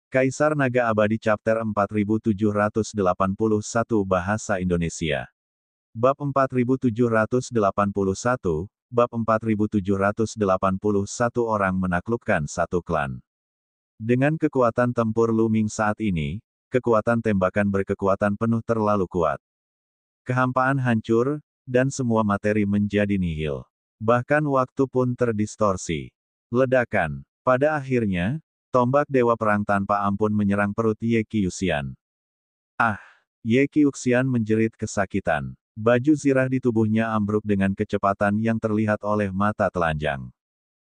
Kaisar Naga Abadi Chapter 4781 Bahasa Indonesia. Bab 4781, Bab 4781 Orang menaklukkan satu klan. Dengan kekuatan tempur Lu Ming saat ini, kekuatan tembakan berkekuatan penuh terlalu kuat. Kehampaan hancur, dan semua materi menjadi nihil. Bahkan waktu pun terdistorsi. Ledakan. Pada akhirnya, tombak Dewa Perang tanpa ampun menyerang perut Ye Qiuxian. Ah! Ye Qiuxian menjerit kesakitan. Baju zirah di tubuhnya ambruk dengan kecepatan yang terlihat oleh mata telanjang.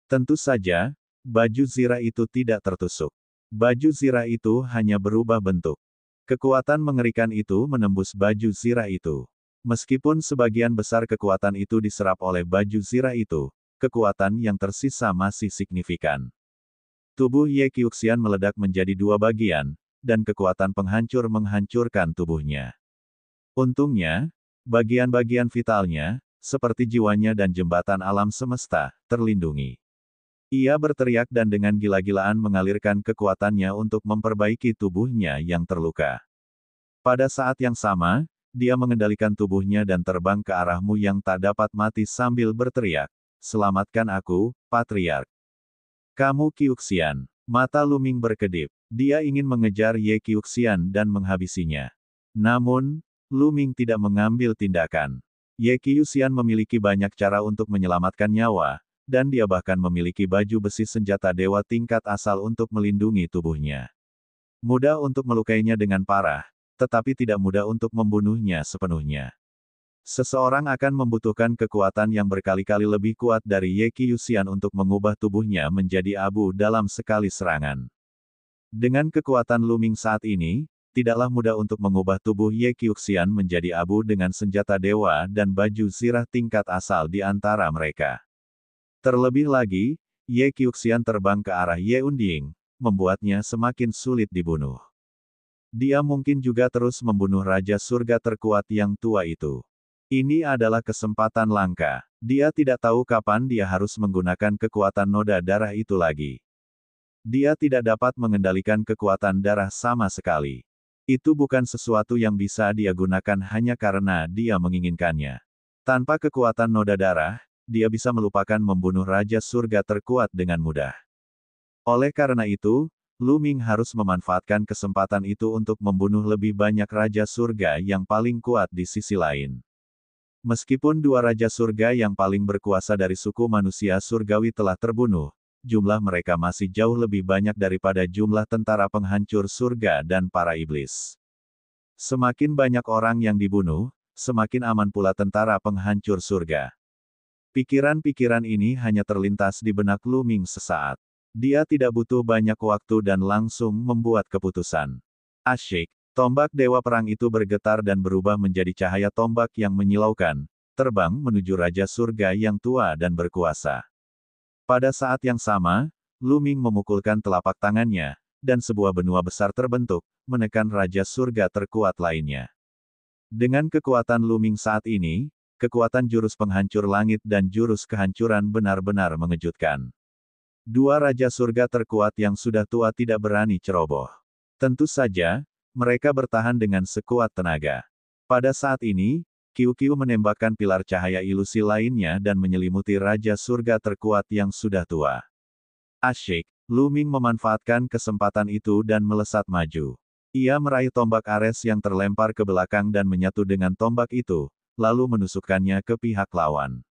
Tentu saja, baju zirah itu tidak tertusuk. Baju zirah itu hanya berubah bentuk. Kekuatan mengerikan itu menembus baju zirah itu. Meskipun sebagian besar kekuatan itu diserap oleh baju zirah itu, kekuatan yang tersisa masih signifikan. Tubuh Ye Qiuxian meledak menjadi dua bagian, dan kekuatan penghancur menghancurkan tubuhnya. Untungnya, bagian-bagian vitalnya, seperti jiwanya dan jembatan alam semesta, terlindungi. Ia berteriak dan dengan gila-gilaan mengalirkan kekuatannya untuk memperbaiki tubuhnya yang terluka. Pada saat yang sama, dia mengendalikan tubuhnya dan terbang ke arahmu yang tak dapat mati sambil berteriak, "Selamatkan aku, Patriark." Kamu Qiuxian. Mata Lu Ming berkedip. Dia ingin mengejar Ye Qiuxian dan menghabisinya. Namun, Lu Ming tidak mengambil tindakan. Ye Qiuxian memiliki banyak cara untuk menyelamatkan nyawa, dan dia bahkan memiliki baju besi senjata dewa tingkat asal untuk melindungi tubuhnya. Mudah untuk melukainya dengan parah, tetapi tidak mudah untuk membunuhnya sepenuhnya. Seseorang akan membutuhkan kekuatan yang berkali-kali lebih kuat dari Ye Qiuxian untuk mengubah tubuhnya menjadi abu dalam sekali serangan. Dengan kekuatan Lu Ming saat ini, tidaklah mudah untuk mengubah tubuh Ye Qiuxian menjadi abu dengan senjata dewa dan baju zirah tingkat asal di antara mereka. Terlebih lagi, Ye Qiuxian terbang ke arah Ye Unding, membuatnya semakin sulit dibunuh. Dia mungkin juga terus membunuh Raja Surga terkuat yang tua itu. Ini adalah kesempatan langka. Dia tidak tahu kapan dia harus menggunakan kekuatan noda darah itu lagi. Dia tidak dapat mengendalikan kekuatan darah sama sekali. Itu bukan sesuatu yang bisa dia gunakan hanya karena dia menginginkannya. Tanpa kekuatan noda darah, dia bisa melupakan membunuh Raja Surga terkuat dengan mudah. Oleh karena itu, Lu Ming harus memanfaatkan kesempatan itu untuk membunuh lebih banyak Raja Surga yang paling kuat di sisi lain. Meskipun dua Raja Surga yang paling berkuasa dari suku manusia surgawi telah terbunuh, jumlah mereka masih jauh lebih banyak daripada jumlah tentara penghancur surga dan para iblis. Semakin banyak orang yang dibunuh, semakin aman pula tentara penghancur surga. Pikiran-pikiran ini hanya terlintas di benak Lu Ming sesaat. Dia tidak butuh banyak waktu dan langsung membuat keputusan. Asyik. Tombak Dewa Perang itu bergetar dan berubah menjadi cahaya tombak yang menyilaukan, terbang menuju Raja Surga yang tua dan berkuasa. Pada saat yang sama, Lu Ming memukulkan telapak tangannya, dan sebuah benua besar terbentuk, menekan Raja Surga terkuat lainnya. Dengan kekuatan Lu Ming saat ini, kekuatan jurus penghancur langit dan jurus kehancuran benar-benar mengejutkan. Dua Raja Surga terkuat yang sudah tua tidak berani ceroboh. Tentu saja, mereka bertahan dengan sekuat tenaga. Pada saat ini, Qiu menembakkan pilar cahaya ilusi lainnya dan menyelimuti Raja Surga terkuat yang sudah tua. Asyik, Lu Ming memanfaatkan kesempatan itu dan melesat maju. Ia meraih tombak Ares yang terlempar ke belakang dan menyatu dengan tombak itu, lalu menusukkannya ke pihak lawan.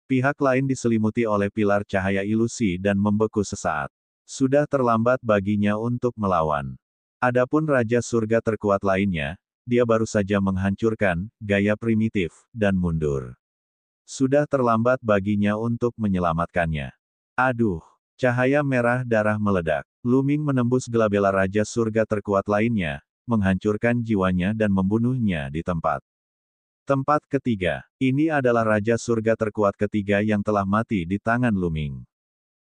Pihak lain diselimuti oleh pilar cahaya ilusi dan membeku sesaat. Sudah terlambat baginya untuk melawan. Adapun Raja Surga terkuat lainnya, dia baru saja menghancurkan gaya primitif dan mundur. Sudah terlambat baginya untuk menyelamatkannya. Aduh! Cahaya merah darah meledak. Lu Ming menembus gelabela Raja Surga terkuat lainnya, menghancurkan jiwanya dan membunuhnya di tempat. Tempat ketiga. Ini adalah Raja Surga terkuat ketiga yang telah mati di tangan Lu Ming.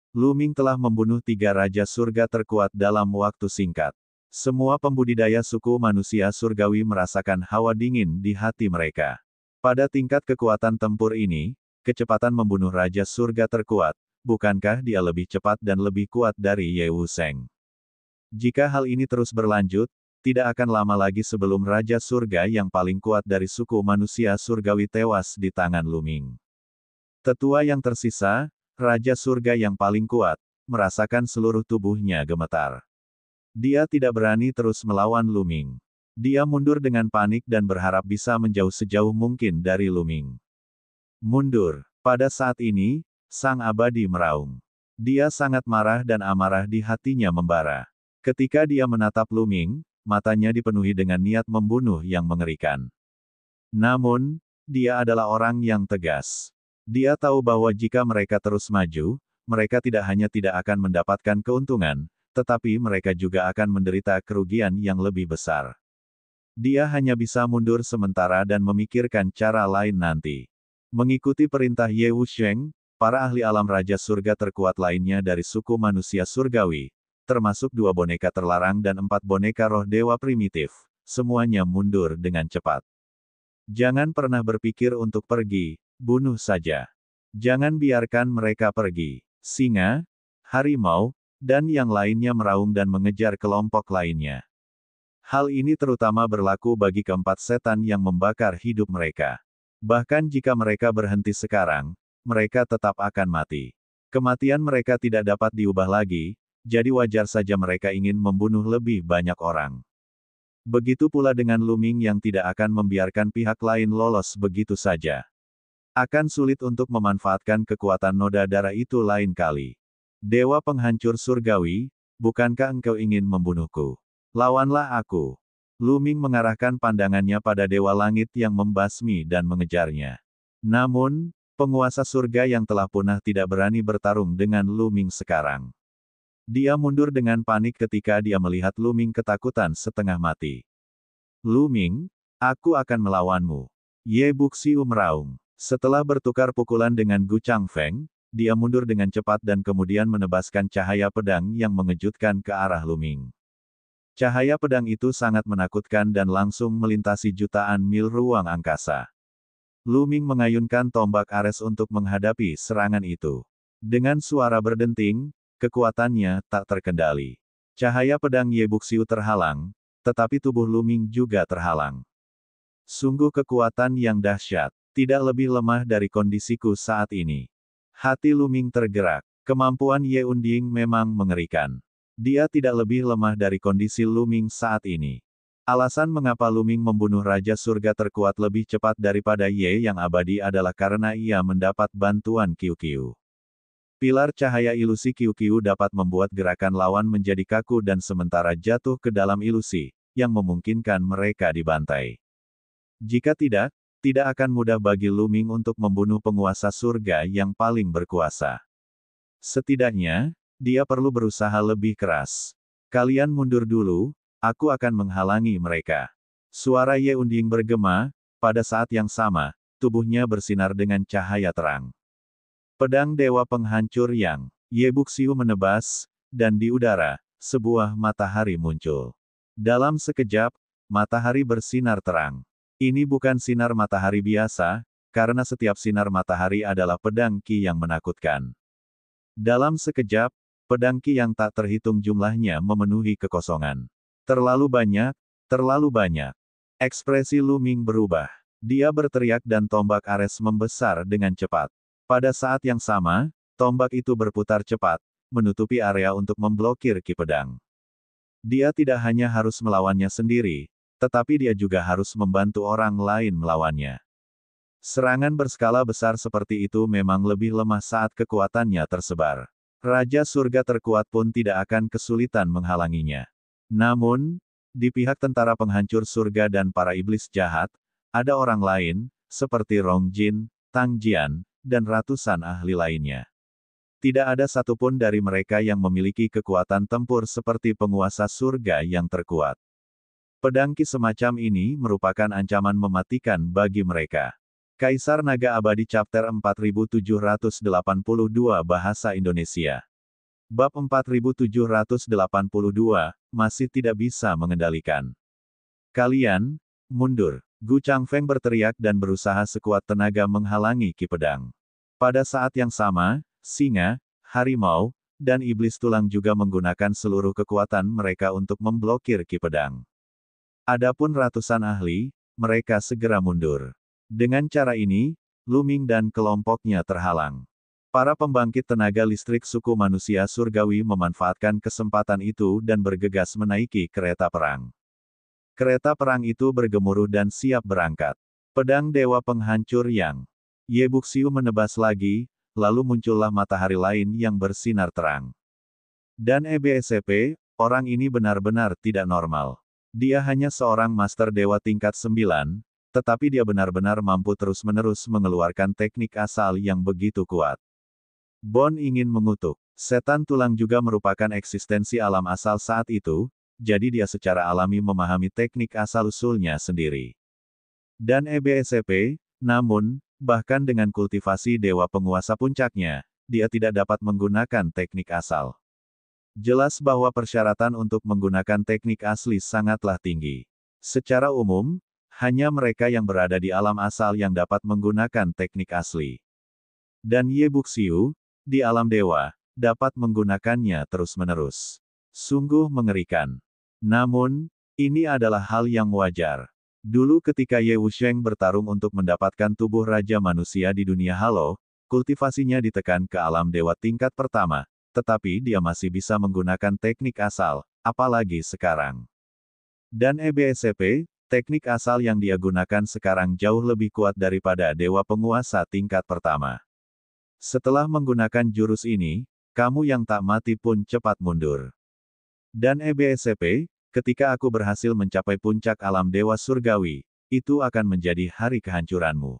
Lu Ming telah membunuh 3 Raja Surga terkuat dalam waktu singkat. Semua pembudidaya suku manusia surgawi merasakan hawa dingin di hati mereka. Pada tingkat kekuatan tempur ini, kecepatan membunuh Raja Surga terkuat, bukankah dia lebih cepat dan lebih kuat dari Ye Wusheng? Jika hal ini terus berlanjut, tidak akan lama lagi sebelum Raja Surga yang paling kuat dari suku manusia surgawi tewas di tangan Luming. Tetua yang tersisa, Raja Surga yang paling kuat, merasakan seluruh tubuhnya gemetar. Dia tidak berani terus melawan Luming. Dia mundur dengan panik dan berharap bisa menjauh sejauh mungkin dari Luming. Mundur. Pada saat ini, Sang Abadi meraung. Dia sangat marah dan amarah di hatinya membara. Ketika dia menatap Luming, matanya dipenuhi dengan niat membunuh yang mengerikan. Namun, dia adalah orang yang tegas. Dia tahu bahwa jika mereka terus maju, mereka tidak hanya tidak akan mendapatkan keuntungan, tetapi mereka juga akan menderita kerugian yang lebih besar. Dia hanya bisa mundur sementara dan memikirkan cara lain nanti. Mengikuti perintah Ye Wusheng, para ahli alam Raja Surga terkuat lainnya dari suku manusia surgawi, termasuk 2 boneka terlarang dan 4 boneka roh dewa primitif, semuanya mundur dengan cepat. Jangan pernah berpikir untuk pergi, bunuh saja. Jangan biarkan mereka pergi. Singa, harimau, dan yang lainnya meraung dan mengejar kelompok lainnya. Hal ini terutama berlaku bagi keempat setan yang membakar hidup mereka. Bahkan jika mereka berhenti sekarang, mereka tetap akan mati. Kematian mereka tidak dapat diubah lagi, jadi wajar saja mereka ingin membunuh lebih banyak orang. Begitu pula dengan Luming yang tidak akan membiarkan pihak lain lolos begitu saja. Akan sulit untuk memanfaatkan kekuatan noda darah itu lain kali. Dewa penghancur surgawi, bukankah engkau ingin membunuhku? Lawanlah aku. Luming mengarahkan pandangannya pada Dewa Langit yang membasmi dan mengejarnya. Namun, penguasa surga yang telah punah tidak berani bertarung dengan Luming sekarang. Dia mundur dengan panik ketika dia melihat Luming ketakutan setengah mati. Luming, aku akan melawanmu. Ye Buxiu meraung. Setelah bertukar pukulan dengan Gu Changfeng, dia mundur dengan cepat dan kemudian menebaskan cahaya pedang yang mengejutkan ke arah Luming. Cahaya pedang itu sangat menakutkan dan langsung melintasi jutaan mil ruang angkasa. Luming mengayunkan tombak Ares untuk menghadapi serangan itu. Dengan suara berdenting, kekuatannya tak terkendali. Cahaya pedang Ye Buxiu terhalang, tetapi tubuh Luming juga terhalang. Sungguh kekuatan yang dahsyat, tidak lebih lemah dari kondisiku saat ini. Hati Luming tergerak, kemampuan Ye Unding memang mengerikan. Dia tidak lebih lemah dari kondisi Luming saat ini. Alasan mengapa Luming membunuh Raja Surga terkuat lebih cepat daripada Ye yang abadi adalah karena ia mendapat bantuan Qiu-Qiu. Pilar cahaya ilusi Qiu-Qiu dapat membuat gerakan lawan menjadi kaku dan sementara jatuh ke dalam ilusi, yang memungkinkan mereka dibantai. Jika tidak, tidak akan mudah bagi Luming untuk membunuh penguasa surga yang paling berkuasa. Setidaknya, dia perlu berusaha lebih keras. Kalian mundur dulu, aku akan menghalangi mereka. Suara Ye Unding bergema, pada saat yang sama, tubuhnya bersinar dengan cahaya terang. Pedang Dewa Penghancur yang Ye Buxiu menebas, dan di udara, sebuah matahari muncul. Dalam sekejap, matahari bersinar terang. Ini bukan sinar matahari biasa, karena setiap sinar matahari adalah pedang Qi yang menakutkan. Dalam sekejap, pedang Qi yang tak terhitung jumlahnya memenuhi kekosongan. Terlalu banyak, terlalu banyak. Ekspresi Luming berubah. Dia berteriak dan tombak Ares membesar dengan cepat. Pada saat yang sama, tombak itu berputar cepat, menutupi area untuk memblokir Qi pedang. Dia tidak hanya harus melawannya sendiri, tetapi dia juga harus membantu orang lain melawannya. Serangan berskala besar seperti itu memang lebih lemah saat kekuatannya tersebar. Raja surga terkuat pun tidak akan kesulitan menghalanginya. Namun, di pihak tentara penghancur surga dan para iblis jahat, ada orang lain, seperti Rong Jin, Tang Jian, dan ratusan ahli lainnya. Tidak ada satupun dari mereka yang memiliki kekuatan tempur seperti penguasa surga yang terkuat. Pedang Qi semacam ini merupakan ancaman mematikan bagi mereka. Kaisar Naga Abadi Chapter 4782 Bahasa Indonesia. Bab 4782, masih tidak bisa mengendalikan. Kalian, mundur. Gu Changfeng berteriak dan berusaha sekuat tenaga menghalangi Qi pedang. Pada saat yang sama, singa, harimau, dan iblis tulang juga menggunakan seluruh kekuatan mereka untuk memblokir Ki Pedang. Adapun ratusan ahli, mereka segera mundur. Dengan cara ini, Lu Ming dan kelompoknya terhalang. Para pembangkit tenaga listrik suku manusia surgawi memanfaatkan kesempatan itu dan bergegas menaiki kereta perang. Kereta perang itu bergemuruh dan siap berangkat. Pedang Dewa Penghancur Yang. Ye Buxiu menebas lagi, lalu muncullah matahari lain yang bersinar terang. Dan EBSCP, orang ini benar-benar tidak normal. Dia hanya seorang master dewa tingkat 9, tetapi dia benar-benar mampu terus-menerus mengeluarkan teknik asal yang begitu kuat. Bon ingin mengutuk. Setan tulang juga merupakan eksistensi alam asal saat itu, jadi dia secara alami memahami teknik asal-usulnya sendiri. Dan EBSCP, namun, bahkan dengan kultivasi dewa penguasa puncaknya, dia tidak dapat menggunakan teknik asal. Jelas bahwa persyaratan untuk menggunakan teknik asli sangatlah tinggi. Secara umum, hanya mereka yang berada di alam asal yang dapat menggunakan teknik asli. Dan Ye Buxiu, di alam dewa, dapat menggunakannya terus-menerus. Sungguh mengerikan. Namun, ini adalah hal yang wajar. Dulu ketika Ye Wusheng bertarung untuk mendapatkan tubuh Raja Manusia di dunia halo, kultivasinya ditekan ke alam dewa tingkat pertama, tetapi dia masih bisa menggunakan teknik asal, apalagi sekarang. Dan EBSCP, teknik asal yang dia gunakan sekarang jauh lebih kuat daripada dewa penguasa tingkat pertama. Setelah menggunakan jurus ini, kamu yang tak mati pun cepat mundur. Dan EBSCP, ketika aku berhasil mencapai puncak alam dewa surgawi, itu akan menjadi hari kehancuranmu.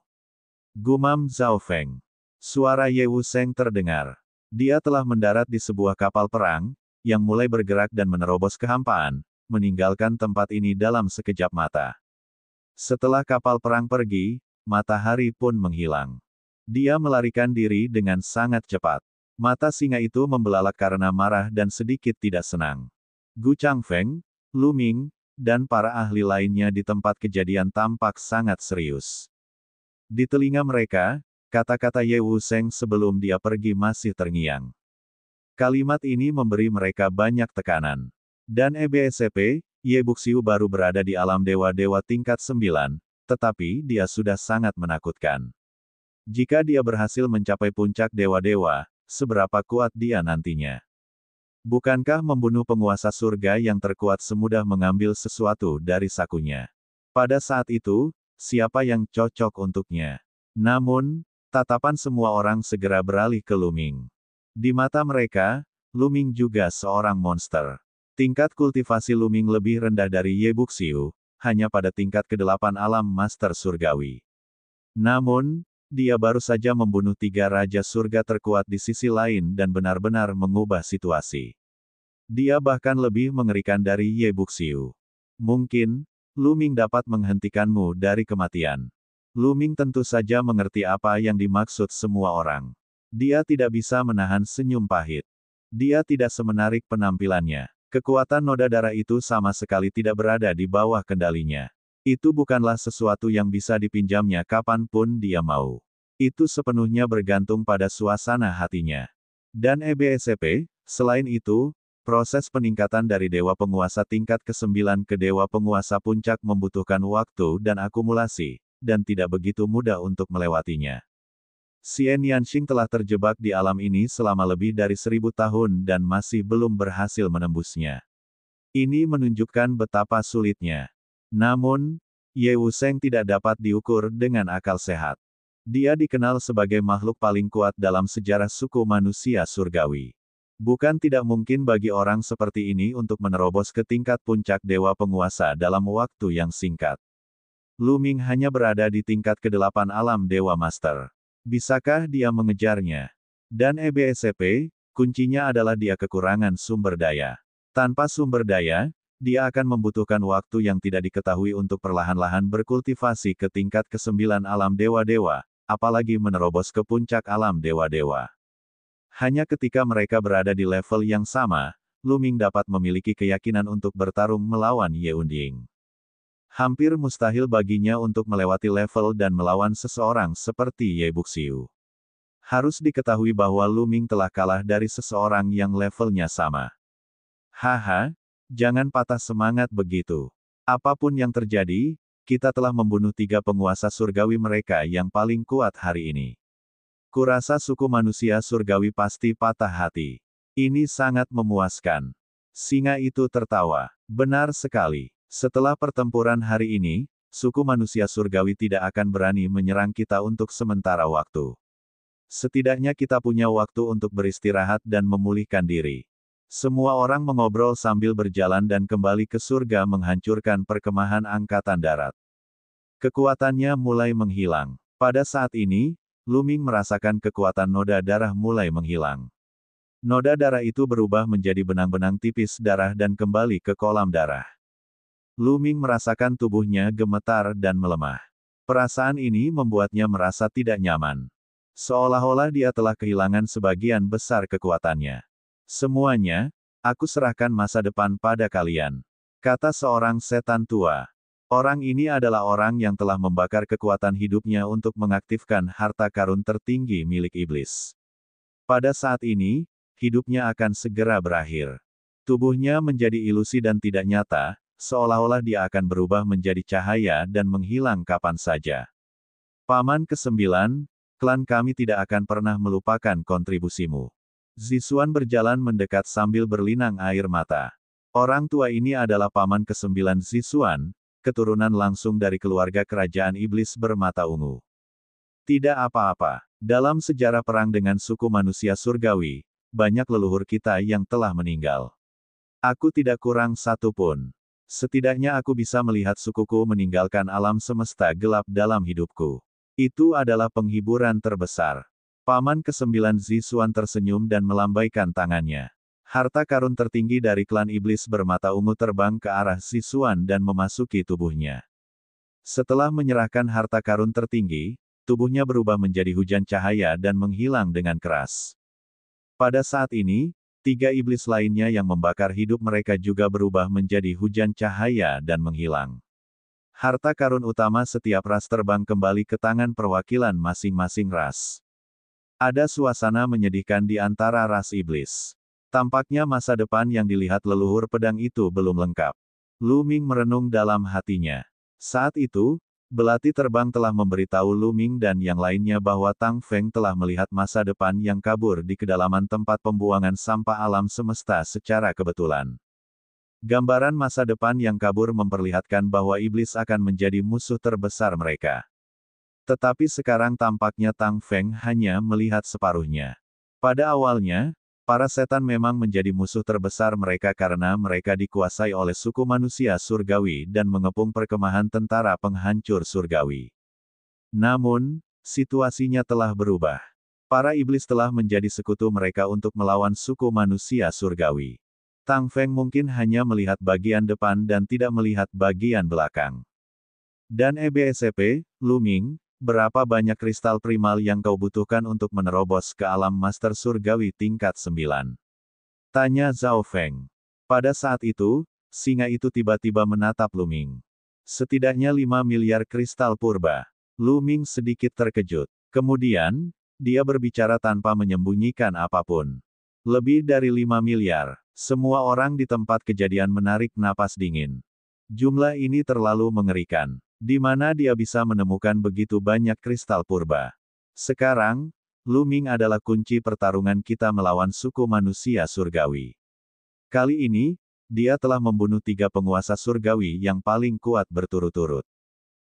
Gumam Zhao Feng. Suara Ye Wusheng terdengar. Dia telah mendarat di sebuah kapal perang, yang mulai bergerak dan menerobos kehampaan, meninggalkan tempat ini dalam sekejap mata. Setelah kapal perang pergi, matahari pun menghilang. Dia melarikan diri dengan sangat cepat. Mata singa itu membelalak karena marah dan sedikit tidak senang. Gu Changfeng, Lu Ming, dan para ahli lainnya di tempat kejadian tampak sangat serius. Di telinga mereka, kata-kata Ye Wusheng sebelum dia pergi masih terngiang. Kalimat ini memberi mereka banyak tekanan. Dan EBSCP, Ye Buxiu baru berada di alam dewa-dewa tingkat 9, tetapi dia sudah sangat menakutkan. Jika dia berhasil mencapai puncak dewa-dewa, seberapa kuat dia nantinya? Bukankah membunuh penguasa surga yang terkuat semudah mengambil sesuatu dari sakunya? Pada saat itu, siapa yang cocok untuknya? Namun, tatapan semua orang segera beralih ke Lu Ming. Di mata mereka, Lu Ming juga seorang monster. Tingkat kultivasi Lu Ming lebih rendah dari Ye Buxiu, hanya pada tingkat ke-8 alam master surgawi. Namun, dia baru saja membunuh 3 raja surga terkuat di sisi lain dan benar-benar mengubah situasi. Dia bahkan lebih mengerikan dari Ye Buxiu. Mungkin, Lu Ming dapat menghentikanmu dari kematian. Lu Ming tentu saja mengerti apa yang dimaksud semua orang. Dia tidak bisa menahan senyum pahit. Dia tidak semenarik penampilannya. Kekuatan noda darah itu sama sekali tidak berada di bawah kendalinya. Itu bukanlah sesuatu yang bisa dipinjamnya kapanpun dia mau. Itu sepenuhnya bergantung pada suasana hatinya. Dan EBSCP, selain itu, proses peningkatan dari dewa penguasa tingkat ke-9 ke dewa penguasa puncak membutuhkan waktu dan akumulasi, dan tidak begitu mudah untuk melewatinya. Xian Yanxing telah terjebak di alam ini selama lebih dari 1000 tahun dan masih belum berhasil menembusnya. Ini menunjukkan betapa sulitnya. Namun, Ye Wusheng tidak dapat diukur dengan akal sehat. Dia dikenal sebagai makhluk paling kuat dalam sejarah suku manusia surgawi. Bukan tidak mungkin bagi orang seperti ini untuk menerobos ke tingkat puncak dewa penguasa dalam waktu yang singkat. Lu Ming hanya berada di tingkat ke-8 alam dewa master. Bisakah dia mengejarnya? Dan EBSCP, kuncinya adalah dia kekurangan sumber daya. Tanpa sumber daya, dia akan membutuhkan waktu yang tidak diketahui untuk perlahan-lahan berkultivasi ke tingkat ke-9 alam dewa-dewa, apalagi menerobos ke puncak alam dewa-dewa. Hanya ketika mereka berada di level yang sama, Lu Ming dapat memiliki keyakinan untuk bertarung melawan Ye Unding. Hampir mustahil baginya untuk melewati level dan melawan seseorang seperti Ye Buxiu. Harus diketahui bahwa Lu Ming telah kalah dari seseorang yang levelnya sama. Haha, jangan patah semangat begitu. Apapun yang terjadi, kita telah membunuh 3 penguasa surgawi mereka yang paling kuat hari ini. Kurasa suku manusia surgawi pasti patah hati. Ini sangat memuaskan. Singa itu tertawa. Benar sekali. Setelah pertempuran hari ini, suku manusia surgawi tidak akan berani menyerang kita untuk sementara waktu. Setidaknya kita punya waktu untuk beristirahat dan memulihkan diri. Semua orang mengobrol sambil berjalan dan kembali ke surga menghancurkan perkemahan angkatan darat. Kekuatannya mulai menghilang. Pada saat ini, Lu Ming merasakan kekuatan noda darah mulai menghilang. Noda darah itu berubah menjadi benang-benang tipis darah dan kembali ke kolam darah. Lu Ming merasakan tubuhnya gemetar dan melemah. Perasaan ini membuatnya merasa tidak nyaman. Seolah-olah dia telah kehilangan sebagian besar kekuatannya. Semuanya, aku serahkan masa depan pada kalian, kata seorang setan tua. Orang ini adalah orang yang telah membakar kekuatan hidupnya untuk mengaktifkan harta karun tertinggi milik iblis. Pada saat ini, hidupnya akan segera berakhir. Tubuhnya menjadi ilusi dan tidak nyata, seolah-olah dia akan berubah menjadi cahaya dan menghilang kapan saja. Paman ke-9, klan kami tidak akan pernah melupakan kontribusimu. Zixuan berjalan mendekat sambil berlinang air mata. Orang tua ini adalah paman ke-9 Zixuan, keturunan langsung dari keluarga kerajaan iblis bermata ungu. Tidak apa-apa. Dalam sejarah perang dengan suku manusia surgawi, banyak leluhur kita yang telah meninggal. Aku tidak kurang satu pun. Setidaknya aku bisa melihat sukuku meninggalkan alam semesta gelap dalam hidupku. Itu adalah penghiburan terbesar. Paman ke-9 Zixuan tersenyum dan melambaikan tangannya. Harta karun tertinggi dari klan iblis bermata ungu terbang ke arah Zixuan dan memasuki tubuhnya. Setelah menyerahkan harta karun tertinggi, tubuhnya berubah menjadi hujan cahaya dan menghilang dengan keras. Pada saat ini, 3 iblis lainnya yang membakar hidup mereka juga berubah menjadi hujan cahaya dan menghilang. Harta karun utama setiap ras terbang kembali ke tangan perwakilan masing-masing ras. Ada suasana menyedihkan di antara ras iblis. Tampaknya masa depan yang dilihat leluhur pedang itu belum lengkap. Lu Ming merenung dalam hatinya. Saat itu, belati terbang telah memberitahu Lu Ming dan yang lainnya bahwa Tang Feng telah melihat masa depan yang kabur di kedalaman tempat pembuangan sampah alam semesta secara kebetulan. Gambaran masa depan yang kabur memperlihatkan bahwa iblis akan menjadi musuh terbesar mereka. Tetapi sekarang tampaknya Tang Feng hanya melihat separuhnya. Pada awalnya, para setan memang menjadi musuh terbesar mereka karena mereka dikuasai oleh suku manusia surgawi dan mengepung perkemahan tentara penghancur surgawi. Namun, situasinya telah berubah. Para iblis telah menjadi sekutu mereka untuk melawan suku manusia surgawi. Tang Feng mungkin hanya melihat bagian depan dan tidak melihat bagian belakang. Dan EBSP, Lu Ming, berapa banyak kristal primal yang kau butuhkan untuk menerobos ke alam master surgawi tingkat 9? Tanya Zhao Feng. Pada saat itu, singa itu tiba-tiba menatap Lu Ming. Setidaknya 5 miliar kristal purba. Lu Ming sedikit terkejut. Kemudian, dia berbicara tanpa menyembunyikan apapun. Lebih dari 5 miliar. Semua orang di tempat kejadian menarik napas dingin. Jumlah ini terlalu mengerikan. Di mana dia bisa menemukan begitu banyak kristal purba? Sekarang, Lu Ming adalah kunci pertarungan kita melawan suku manusia surgawi. Kali ini, dia telah membunuh 3 penguasa surgawi yang paling kuat berturut-turut.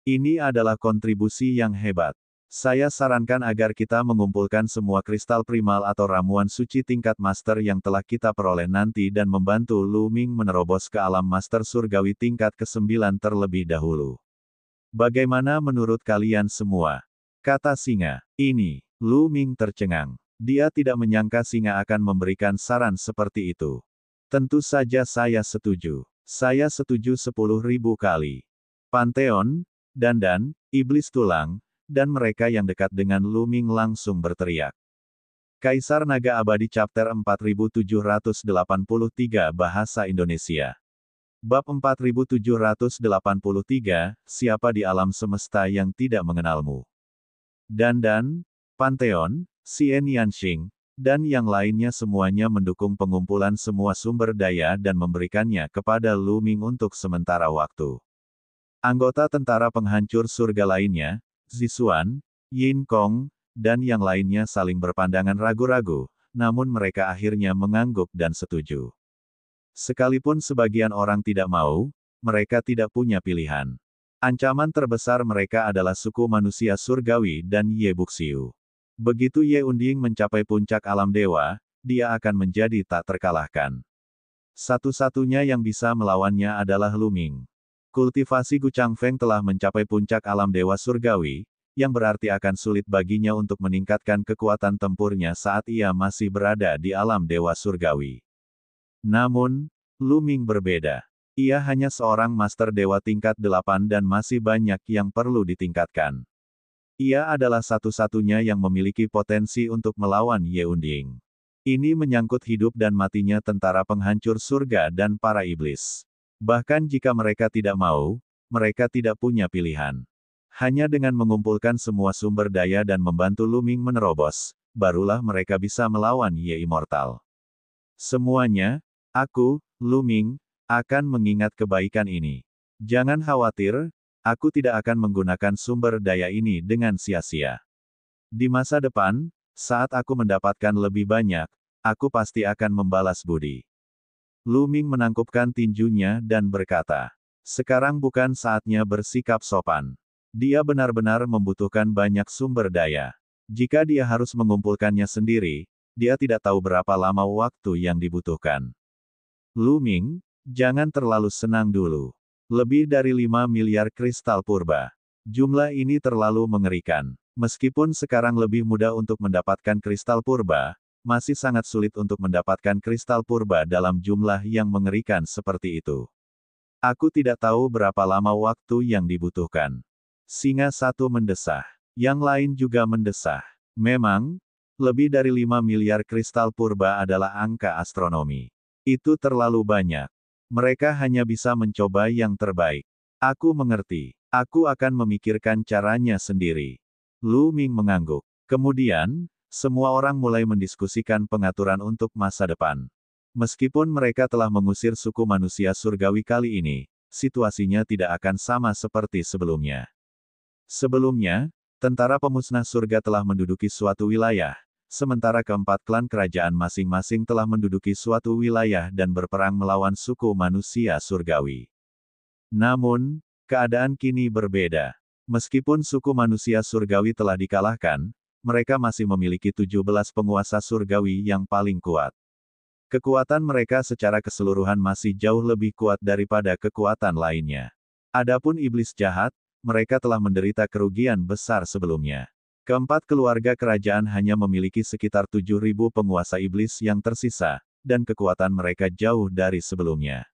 Ini adalah kontribusi yang hebat. Saya sarankan agar kita mengumpulkan semua kristal primal atau ramuan suci tingkat master yang telah kita peroleh nanti dan membantu Lu Ming menerobos ke alam master surgawi tingkat ke-9 terlebih dahulu. Bagaimana menurut kalian semua? Kata singa. Ini, Lu Ming tercengang. Dia tidak menyangka singa akan memberikan saran seperti itu. Tentu saja saya setuju. Saya setuju 10.000 kali. Pantheon, Dandan, Iblis Tulang, dan mereka yang dekat dengan Lu Ming langsung berteriak. Kaisar Naga Abadi Chapter 4783 Bahasa Indonesia. Bab 4783, Siapa di alam semesta yang tidak mengenalmu? Dandan, Pantheon, Xian Yanxing, dan yang lainnya semuanya mendukung pengumpulan semua sumber daya dan memberikannya kepada Lu Ming untuk sementara waktu. Anggota tentara penghancur surga lainnya, Zixuan, Yin Kong, dan yang lainnya saling berpandangan ragu-ragu, namun mereka akhirnya mengangguk dan setuju. Sekalipun sebagian orang tidak mau, mereka tidak punya pilihan. Ancaman terbesar mereka adalah suku manusia surgawi dan Ye Buxiu. Begitu Ye Unding mencapai puncak alam dewa, dia akan menjadi tak terkalahkan. Satu-satunya yang bisa melawannya adalah Lu Ming. Kultivasi Gu Changfeng telah mencapai puncak alam dewa surgawi, yang berarti akan sulit baginya untuk meningkatkan kekuatan tempurnya saat ia masih berada di alam dewa surgawi. Namun, Lu Ming berbeda. Ia hanya seorang master dewa tingkat 8 dan masih banyak yang perlu ditingkatkan. Ia adalah satu-satunya yang memiliki potensi untuk melawan Ye Unding. Ini menyangkut hidup dan matinya tentara penghancur surga dan para iblis. Bahkan jika mereka tidak mau, mereka tidak punya pilihan. Hanya dengan mengumpulkan semua sumber daya dan membantu Lu Ming menerobos, barulah mereka bisa melawan Ye Immortal. Semuanya, aku, Lu Ming, akan mengingat kebaikan ini. Jangan khawatir, aku tidak akan menggunakan sumber daya ini dengan sia-sia. Di masa depan, saat aku mendapatkan lebih banyak, aku pasti akan membalas budi. Lu Ming menangkupkan tinjunya dan berkata, sekarang bukan saatnya bersikap sopan. Dia benar-benar membutuhkan banyak sumber daya. Jika dia harus mengumpulkannya sendiri, dia tidak tahu berapa lama waktu yang dibutuhkan. Lu Ming, jangan terlalu senang dulu. Lebih dari 5 miliar kristal purba. Jumlah ini terlalu mengerikan. Meskipun sekarang lebih mudah untuk mendapatkan kristal purba, masih sangat sulit untuk mendapatkan kristal purba dalam jumlah yang mengerikan seperti itu. Aku tidak tahu berapa lama waktu yang dibutuhkan. Singa satu mendesah. Yang lain juga mendesah. Memang, lebih dari 5 miliar kristal purba adalah angka astronomi. Itu terlalu banyak. Mereka hanya bisa mencoba yang terbaik. Aku mengerti. Aku akan memikirkan caranya sendiri. Lu Ming mengangguk. Kemudian, semua orang mulai mendiskusikan pengaturan untuk masa depan. Meskipun mereka telah mengusir suku manusia surgawi kali ini, situasinya tidak akan sama seperti sebelumnya. Sebelumnya, tentara pemusnah surga telah menduduki suatu wilayah, sementara keempat klan kerajaan masing-masing telah menduduki suatu wilayah dan berperang melawan suku manusia surgawi. Namun, keadaan kini berbeda. Meskipun suku manusia surgawi telah dikalahkan, mereka masih memiliki 17 penguasa surgawi yang paling kuat. Kekuatan mereka secara keseluruhan masih jauh lebih kuat daripada kekuatan lainnya. Adapun iblis jahat, mereka telah menderita kerugian besar sebelumnya. Keempat keluarga kerajaan hanya memiliki sekitar 7.000 penguasa iblis yang tersisa, dan kekuatan mereka jauh dari sebelumnya.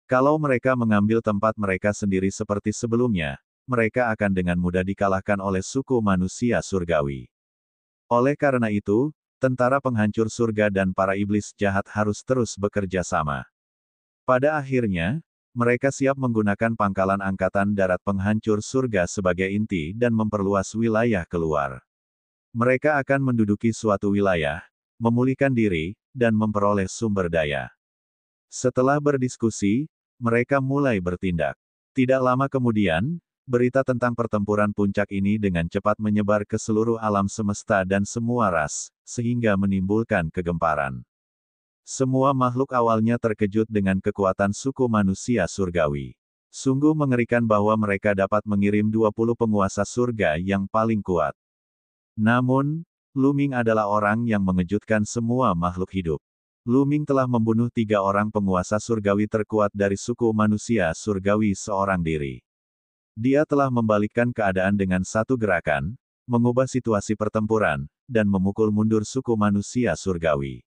Kalau mereka mengambil tempat mereka sendiri seperti sebelumnya, mereka akan dengan mudah dikalahkan oleh suku manusia surgawi. Oleh karena itu, tentara penghancur surga dan para iblis jahat harus terus bekerja sama. Pada akhirnya, mereka siap menggunakan pangkalan angkatan darat penghancur surga sebagai inti dan memperluas wilayah keluar. Mereka akan menduduki suatu wilayah, memulihkan diri, dan memperoleh sumber daya. Setelah berdiskusi, mereka mulai bertindak. Tidak lama kemudian, berita tentang pertempuran puncak ini dengan cepat menyebar ke seluruh alam semesta dan semua ras, sehingga menimbulkan kegemparan. Semua makhluk awalnya terkejut dengan kekuatan suku manusia surgawi. Sungguh mengerikan bahwa mereka dapat mengirim 20 penguasa surga yang paling kuat. Namun, Lu Ming adalah orang yang mengejutkan semua makhluk hidup. Lu Ming telah membunuh 3 orang penguasa surgawi terkuat dari suku manusia surgawi seorang diri. Dia telah membalikkan keadaan dengan satu gerakan, mengubah situasi pertempuran, dan memukul mundur suku manusia surgawi.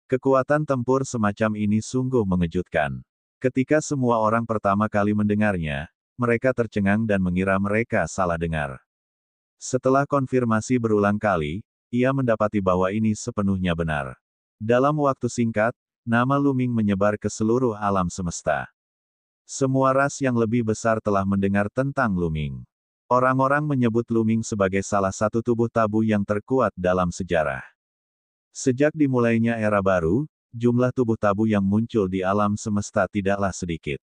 Kekuatan tempur semacam ini sungguh mengejutkan. Ketika semua orang pertama kali mendengarnya, mereka tercengang dan mengira mereka salah dengar. Setelah konfirmasi berulang kali, ia mendapati bahwa ini sepenuhnya benar. Dalam waktu singkat, nama Lu Ming menyebar ke seluruh alam semesta. Semua ras yang lebih besar telah mendengar tentang Lu Ming. Orang-orang menyebut Luming sebagai salah satu tubuh tabu yang terkuat dalam sejarah. Sejak dimulainya era baru, jumlah tubuh tabu yang muncul di alam semesta tidaklah sedikit.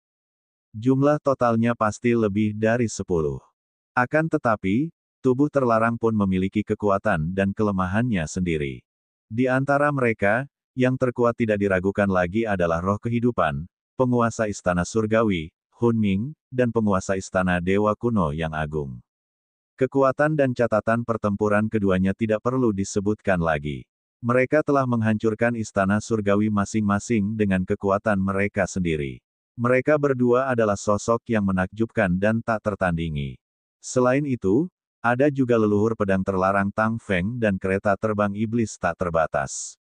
Jumlah totalnya pasti lebih dari 10. Akan tetapi, tubuh terlarang pun memiliki kekuatan dan kelemahannya sendiri. Di antara mereka, yang terkuat tidak diragukan lagi adalah roh kehidupan, penguasa istana surgawi, Hunming, dan penguasa istana dewa kuno yang agung. Kekuatan dan catatan pertempuran keduanya tidak perlu disebutkan lagi. Mereka telah menghancurkan istana surgawi masing-masing dengan kekuatan mereka sendiri. Mereka berdua adalah sosok yang menakjubkan dan tak tertandingi. Selain itu, ada juga leluhur pedang terlarang Tang Feng dan kereta terbang iblis tak terbatas.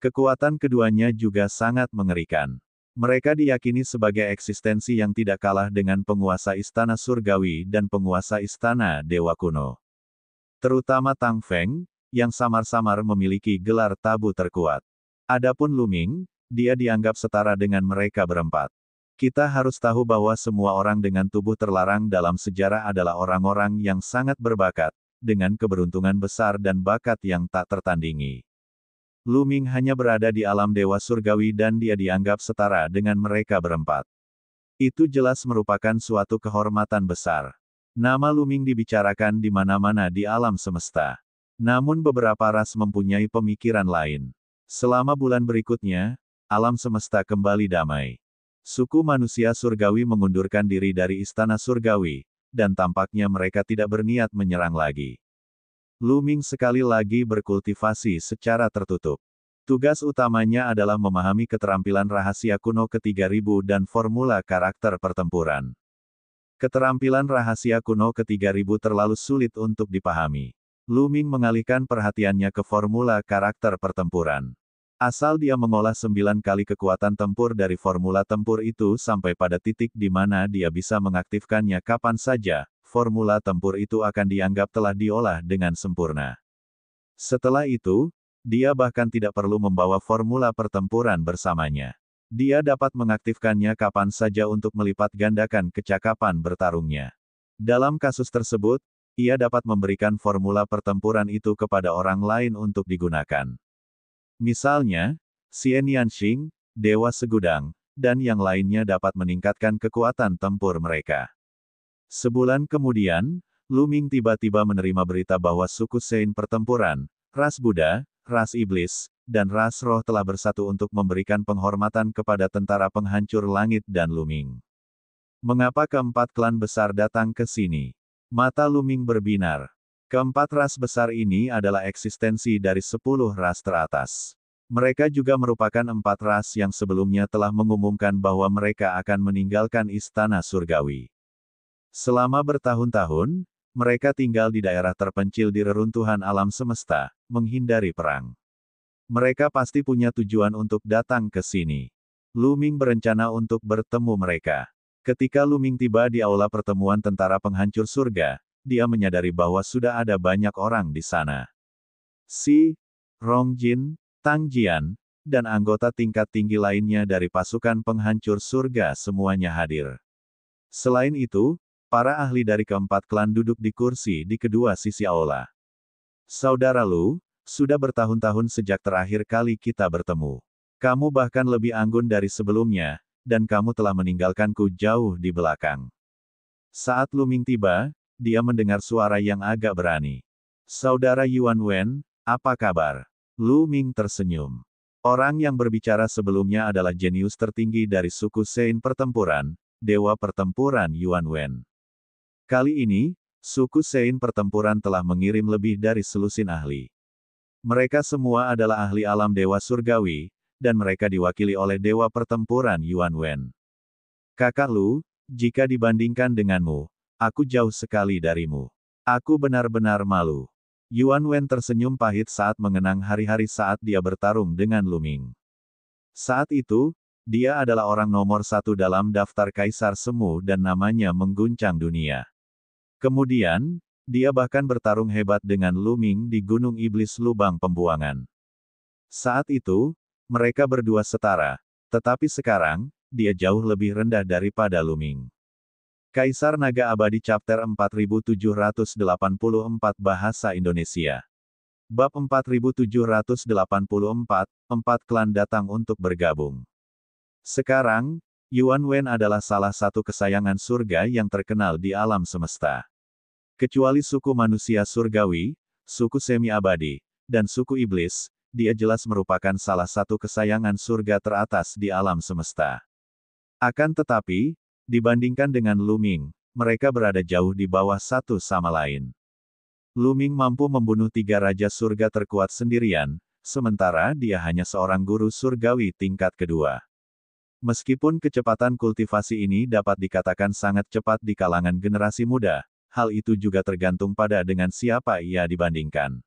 Kekuatan keduanya juga sangat mengerikan. Mereka diyakini sebagai eksistensi yang tidak kalah dengan penguasa istana surgawi dan penguasa istana dewa kuno. Terutama Tang Feng, yang samar-samar memiliki gelar tabu terkuat. Adapun Luming, dia dianggap setara dengan mereka berempat. Kita harus tahu bahwa semua orang dengan tubuh terlarang dalam sejarah adalah orang-orang yang sangat berbakat, dengan keberuntungan besar dan bakat yang tak tertandingi. Luming hanya berada di alam dewa surgawi dan dia dianggap setara dengan mereka berempat. Itu jelas merupakan suatu kehormatan besar. Nama Luming dibicarakan di mana-mana di alam semesta. Namun beberapa ras mempunyai pemikiran lain. Selama bulan berikutnya, alam semesta kembali damai. Suku manusia surgawi mengundurkan diri dari istana surgawi, dan tampaknya mereka tidak berniat menyerang lagi. Luming sekali lagi berkultivasi secara tertutup. Tugas utamanya adalah memahami keterampilan rahasia kuno ke-3000 dan formula karakter pertempuran. Keterampilan rahasia kuno ke-3000 terlalu sulit untuk dipahami. Luming mengalihkan perhatiannya ke formula karakter pertempuran. Asal dia mengolah 9 kali kekuatan tempur dari formula tempur itu sampai pada titik di mana dia bisa mengaktifkannya kapan saja, formula tempur itu akan dianggap telah diolah dengan sempurna. Setelah itu, dia bahkan tidak perlu membawa formula pertempuran bersamanya. Dia dapat mengaktifkannya kapan saja untuk melipat gandakan kecakapan bertarungnya. Dalam kasus tersebut, ia dapat memberikan formula pertempuran itu kepada orang lain untuk digunakan. Misalnya, Xian Yanxing, Dewa Segudang, dan yang lainnya dapat meningkatkan kekuatan tempur mereka. Sebulan kemudian, Luming tiba-tiba menerima berita bahwa suku Sein pertempuran, ras Buddha, ras iblis, dan ras roh telah bersatu untuk memberikan penghormatan kepada tentara penghancur langit dan Luming. Mengapa keempat klan besar datang ke sini? Mata Luming berbinar. Keempat ras besar ini adalah eksistensi dari 10 ras teratas. Mereka juga merupakan 4 ras yang sebelumnya telah mengumumkan bahwa mereka akan meninggalkan istana surgawi. Selama bertahun-tahun, mereka tinggal di daerah terpencil di reruntuhan alam semesta, menghindari perang. Mereka pasti punya tujuan untuk datang ke sini. Luming berencana untuk bertemu mereka. Ketika Luming tiba di aula pertemuan tentara penghancur surga, dia menyadari bahwa sudah ada banyak orang di sana. Si Rongjin, Tang Jian, dan anggota tingkat tinggi lainnya dari pasukan penghancur surga semuanya hadir. Selain itu, para ahli dari keempat klan duduk di kursi di kedua sisi aula. Saudara Lu, sudah bertahun-tahun sejak terakhir kali kita bertemu. Kamu bahkan lebih anggun dari sebelumnya, dan kamu telah meninggalkanku jauh di belakang. Saat Luming tiba, dia mendengar suara yang agak berani. Saudara Yuan Wen, apa kabar? Luming tersenyum. Orang yang berbicara sebelumnya adalah jenius tertinggi dari suku Sein pertempuran, Dewa Pertempuran Yuan Wen. Kali ini, suku Sein pertempuran telah mengirim lebih dari selusin ahli. Mereka semua adalah ahli alam dewa surgawi, dan mereka diwakili oleh Dewa Pertempuran Yuan Wen. Kakak Lu, jika dibandingkan denganmu, aku jauh sekali darimu. Aku benar-benar malu. Yuan Wen tersenyum pahit saat mengenang hari-hari saat dia bertarung dengan Luming. Saat itu, dia adalah orang nomor 1 dalam daftar Kaisar Semu dan namanya mengguncang dunia. Kemudian, dia bahkan bertarung hebat dengan Luming di Gunung Iblis Lubang Pembuangan. Saat itu, mereka berdua setara, tetapi sekarang, dia jauh lebih rendah daripada Luming. Kaisar Naga Abadi Chapter 4784 Bahasa Indonesia. Bab 4784, 4 klan datang untuk bergabung. Sekarang, Yuan Wen adalah salah satu kesayangan surga yang terkenal di alam semesta. Kecuali suku manusia surgawi, suku semi-abadi, dan suku iblis, dia jelas merupakan salah satu kesayangan surga teratas di alam semesta. Akan tetapi, dibandingkan dengan Lu Ming, mereka berada jauh di bawah satu sama lain. Lu Ming mampu membunuh 3 raja surga terkuat sendirian, sementara dia hanya seorang guru surgawi tingkat kedua. Meskipun kecepatan kultivasi ini dapat dikatakan sangat cepat di kalangan generasi muda, hal itu juga tergantung pada dengan siapa ia dibandingkan.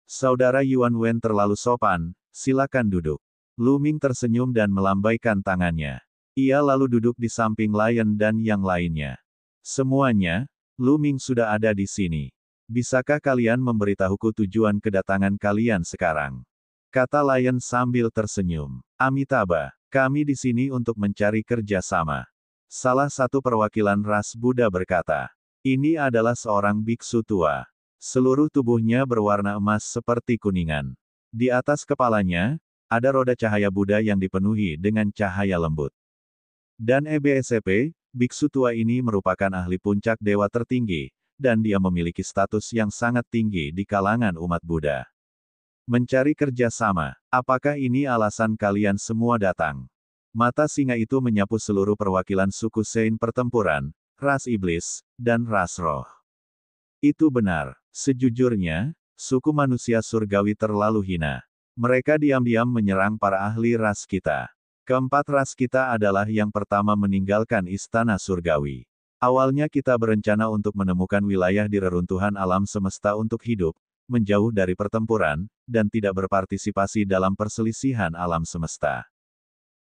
Saudara Yuan Wen terlalu sopan, silakan duduk. Lu Ming tersenyum dan melambaikan tangannya. Ia lalu duduk di samping Lion dan yang lainnya. Semuanya, Lu Ming sudah ada di sini. Bisakah kalian memberitahuku tujuan kedatangan kalian sekarang? Kata Lion sambil tersenyum. Amitabha, kami di sini untuk mencari kerja sama. Salah satu perwakilan ras Buddha berkata. Ini adalah seorang biksu tua. Seluruh tubuhnya berwarna emas seperti kuningan. Di atas kepalanya, ada roda cahaya Buddha yang dipenuhi dengan cahaya lembut. Dan EBSP, biksu tua ini merupakan ahli puncak dewa tertinggi, dan dia memiliki status yang sangat tinggi di kalangan umat Buddha. Mencari kerja sama, apakah ini alasan kalian semua datang? Mata singa itu menyapu seluruh perwakilan suku Sein pertempuran, ras iblis, dan ras roh. Itu benar. Sejujurnya, suku manusia surgawi terlalu hina. Mereka diam-diam menyerang para ahli ras kita. Keempat ras kita adalah yang pertama meninggalkan istana surgawi. Awalnya kita berencana untuk menemukan wilayah di reruntuhan alam semesta untuk hidup, menjauh dari pertempuran, dan tidak berpartisipasi dalam perselisihan alam semesta.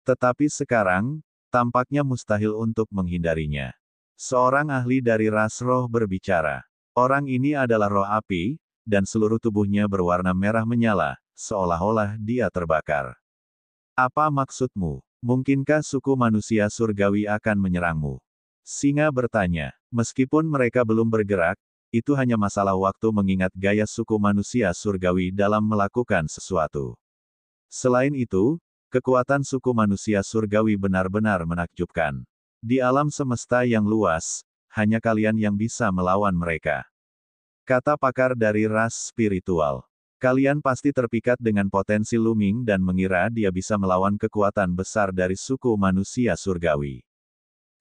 Tetapi sekarang, tampaknya mustahil untuk menghindarinya. Seorang ahli dari ras roh berbicara. Orang ini adalah roh api, dan seluruh tubuhnya berwarna merah menyala, seolah-olah dia terbakar. Apa maksudmu? Mungkinkah suku manusia surgawi akan menyerangmu? Singa bertanya. Meskipun mereka belum bergerak, itu hanya masalah waktu mengingat gaya suku manusia surgawi dalam melakukan sesuatu. Selain itu, kekuatan suku manusia surgawi benar-benar menakjubkan. Di alam semesta yang luas, hanya kalian yang bisa melawan mereka. Kata pakar dari ras spiritual. Kalian pasti terpikat dengan potensi Lu Ming dan mengira dia bisa melawan kekuatan besar dari suku manusia surgawi.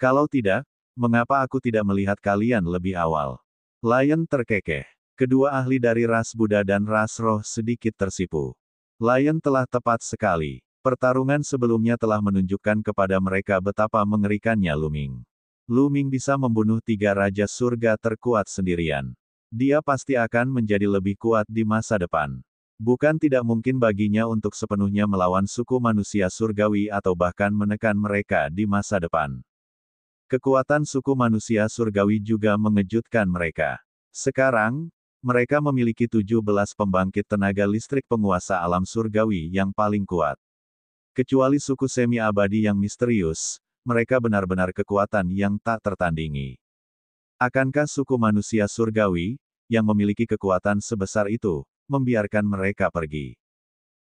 Kalau tidak, mengapa aku tidak melihat kalian lebih awal? Lion terkekeh. Kedua ahli dari ras Buddha dan ras roh sedikit tersipu. Lion telah tepat sekali. Pertarungan sebelumnya telah menunjukkan kepada mereka betapa mengerikannya Lu Ming. Lu Ming bisa membunuh 3 raja surga terkuat sendirian. Dia pasti akan menjadi lebih kuat di masa depan. Bukan tidak mungkin baginya untuk sepenuhnya melawan suku manusia surgawi atau bahkan menekan mereka di masa depan. Kekuatan suku manusia surgawi juga mengejutkan mereka. Sekarang, mereka memiliki 17 pembangkit tenaga listrik penguasa alam surgawi yang paling kuat. Kecuali suku semi-abadi yang misterius, mereka benar-benar kekuatan yang tak tertandingi. Akankah suku manusia surgawi, yang memiliki kekuatan sebesar itu, membiarkan mereka pergi?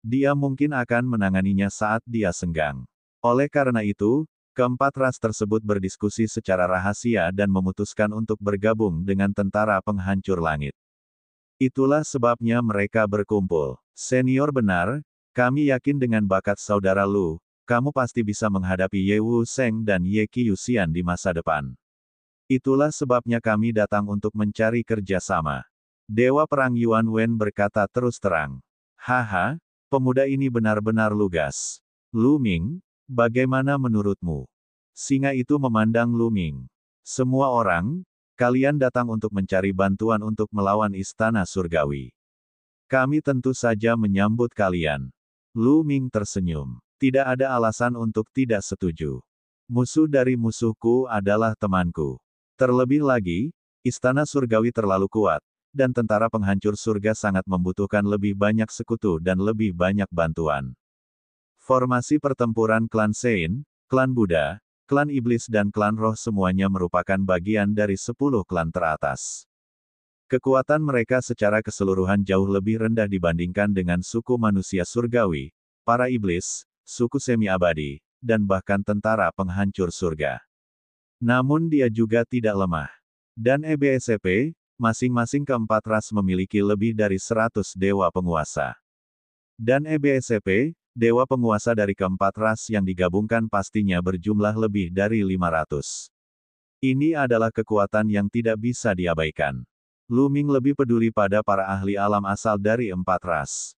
Dia mungkin akan menanganinya saat dia senggang. Oleh karena itu, keempat ras tersebut berdiskusi secara rahasia dan memutuskan untuk bergabung dengan tentara penghancur langit. Itulah sebabnya mereka berkumpul. Senior benar, kami yakin dengan bakat saudara Lu, kamu pasti bisa menghadapi Ye Wu Seng dan Ye Qiuxian di masa depan. Itulah sebabnya kami datang untuk mencari kerja sama. Dewa Perang Yuan Wen berkata terus terang. Haha, pemuda ini benar-benar lugas. Lu Ming, bagaimana menurutmu? Singa itu memandang Lu Ming. Semua orang, kalian datang untuk mencari bantuan untuk melawan istana surgawi. Kami tentu saja menyambut kalian. Lu Ming tersenyum. Tidak ada alasan untuk tidak setuju. Musuh dari musuhku adalah temanku. Terlebih lagi, istana surgawi terlalu kuat, dan tentara penghancur surga sangat membutuhkan lebih banyak sekutu dan lebih banyak bantuan. Formasi pertempuran klan Sein, klan Buddha, Klan iblis dan klan roh semuanya merupakan bagian dari 10 klan teratas. Kekuatan mereka secara keseluruhan jauh lebih rendah dibandingkan dengan suku manusia surgawi, para iblis, suku semi-abadi, dan bahkan tentara penghancur surga. Namun dia juga tidak lemah. Dan EBSCP, masing-masing keempat ras memiliki lebih dari 100 dewa penguasa. Dan EBSCP, dewa penguasa dari keempat ras yang digabungkan pastinya berjumlah lebih dari 500. Ini adalah kekuatan yang tidak bisa diabaikan. Lu Ming lebih peduli pada para ahli alam asal dari 4 ras.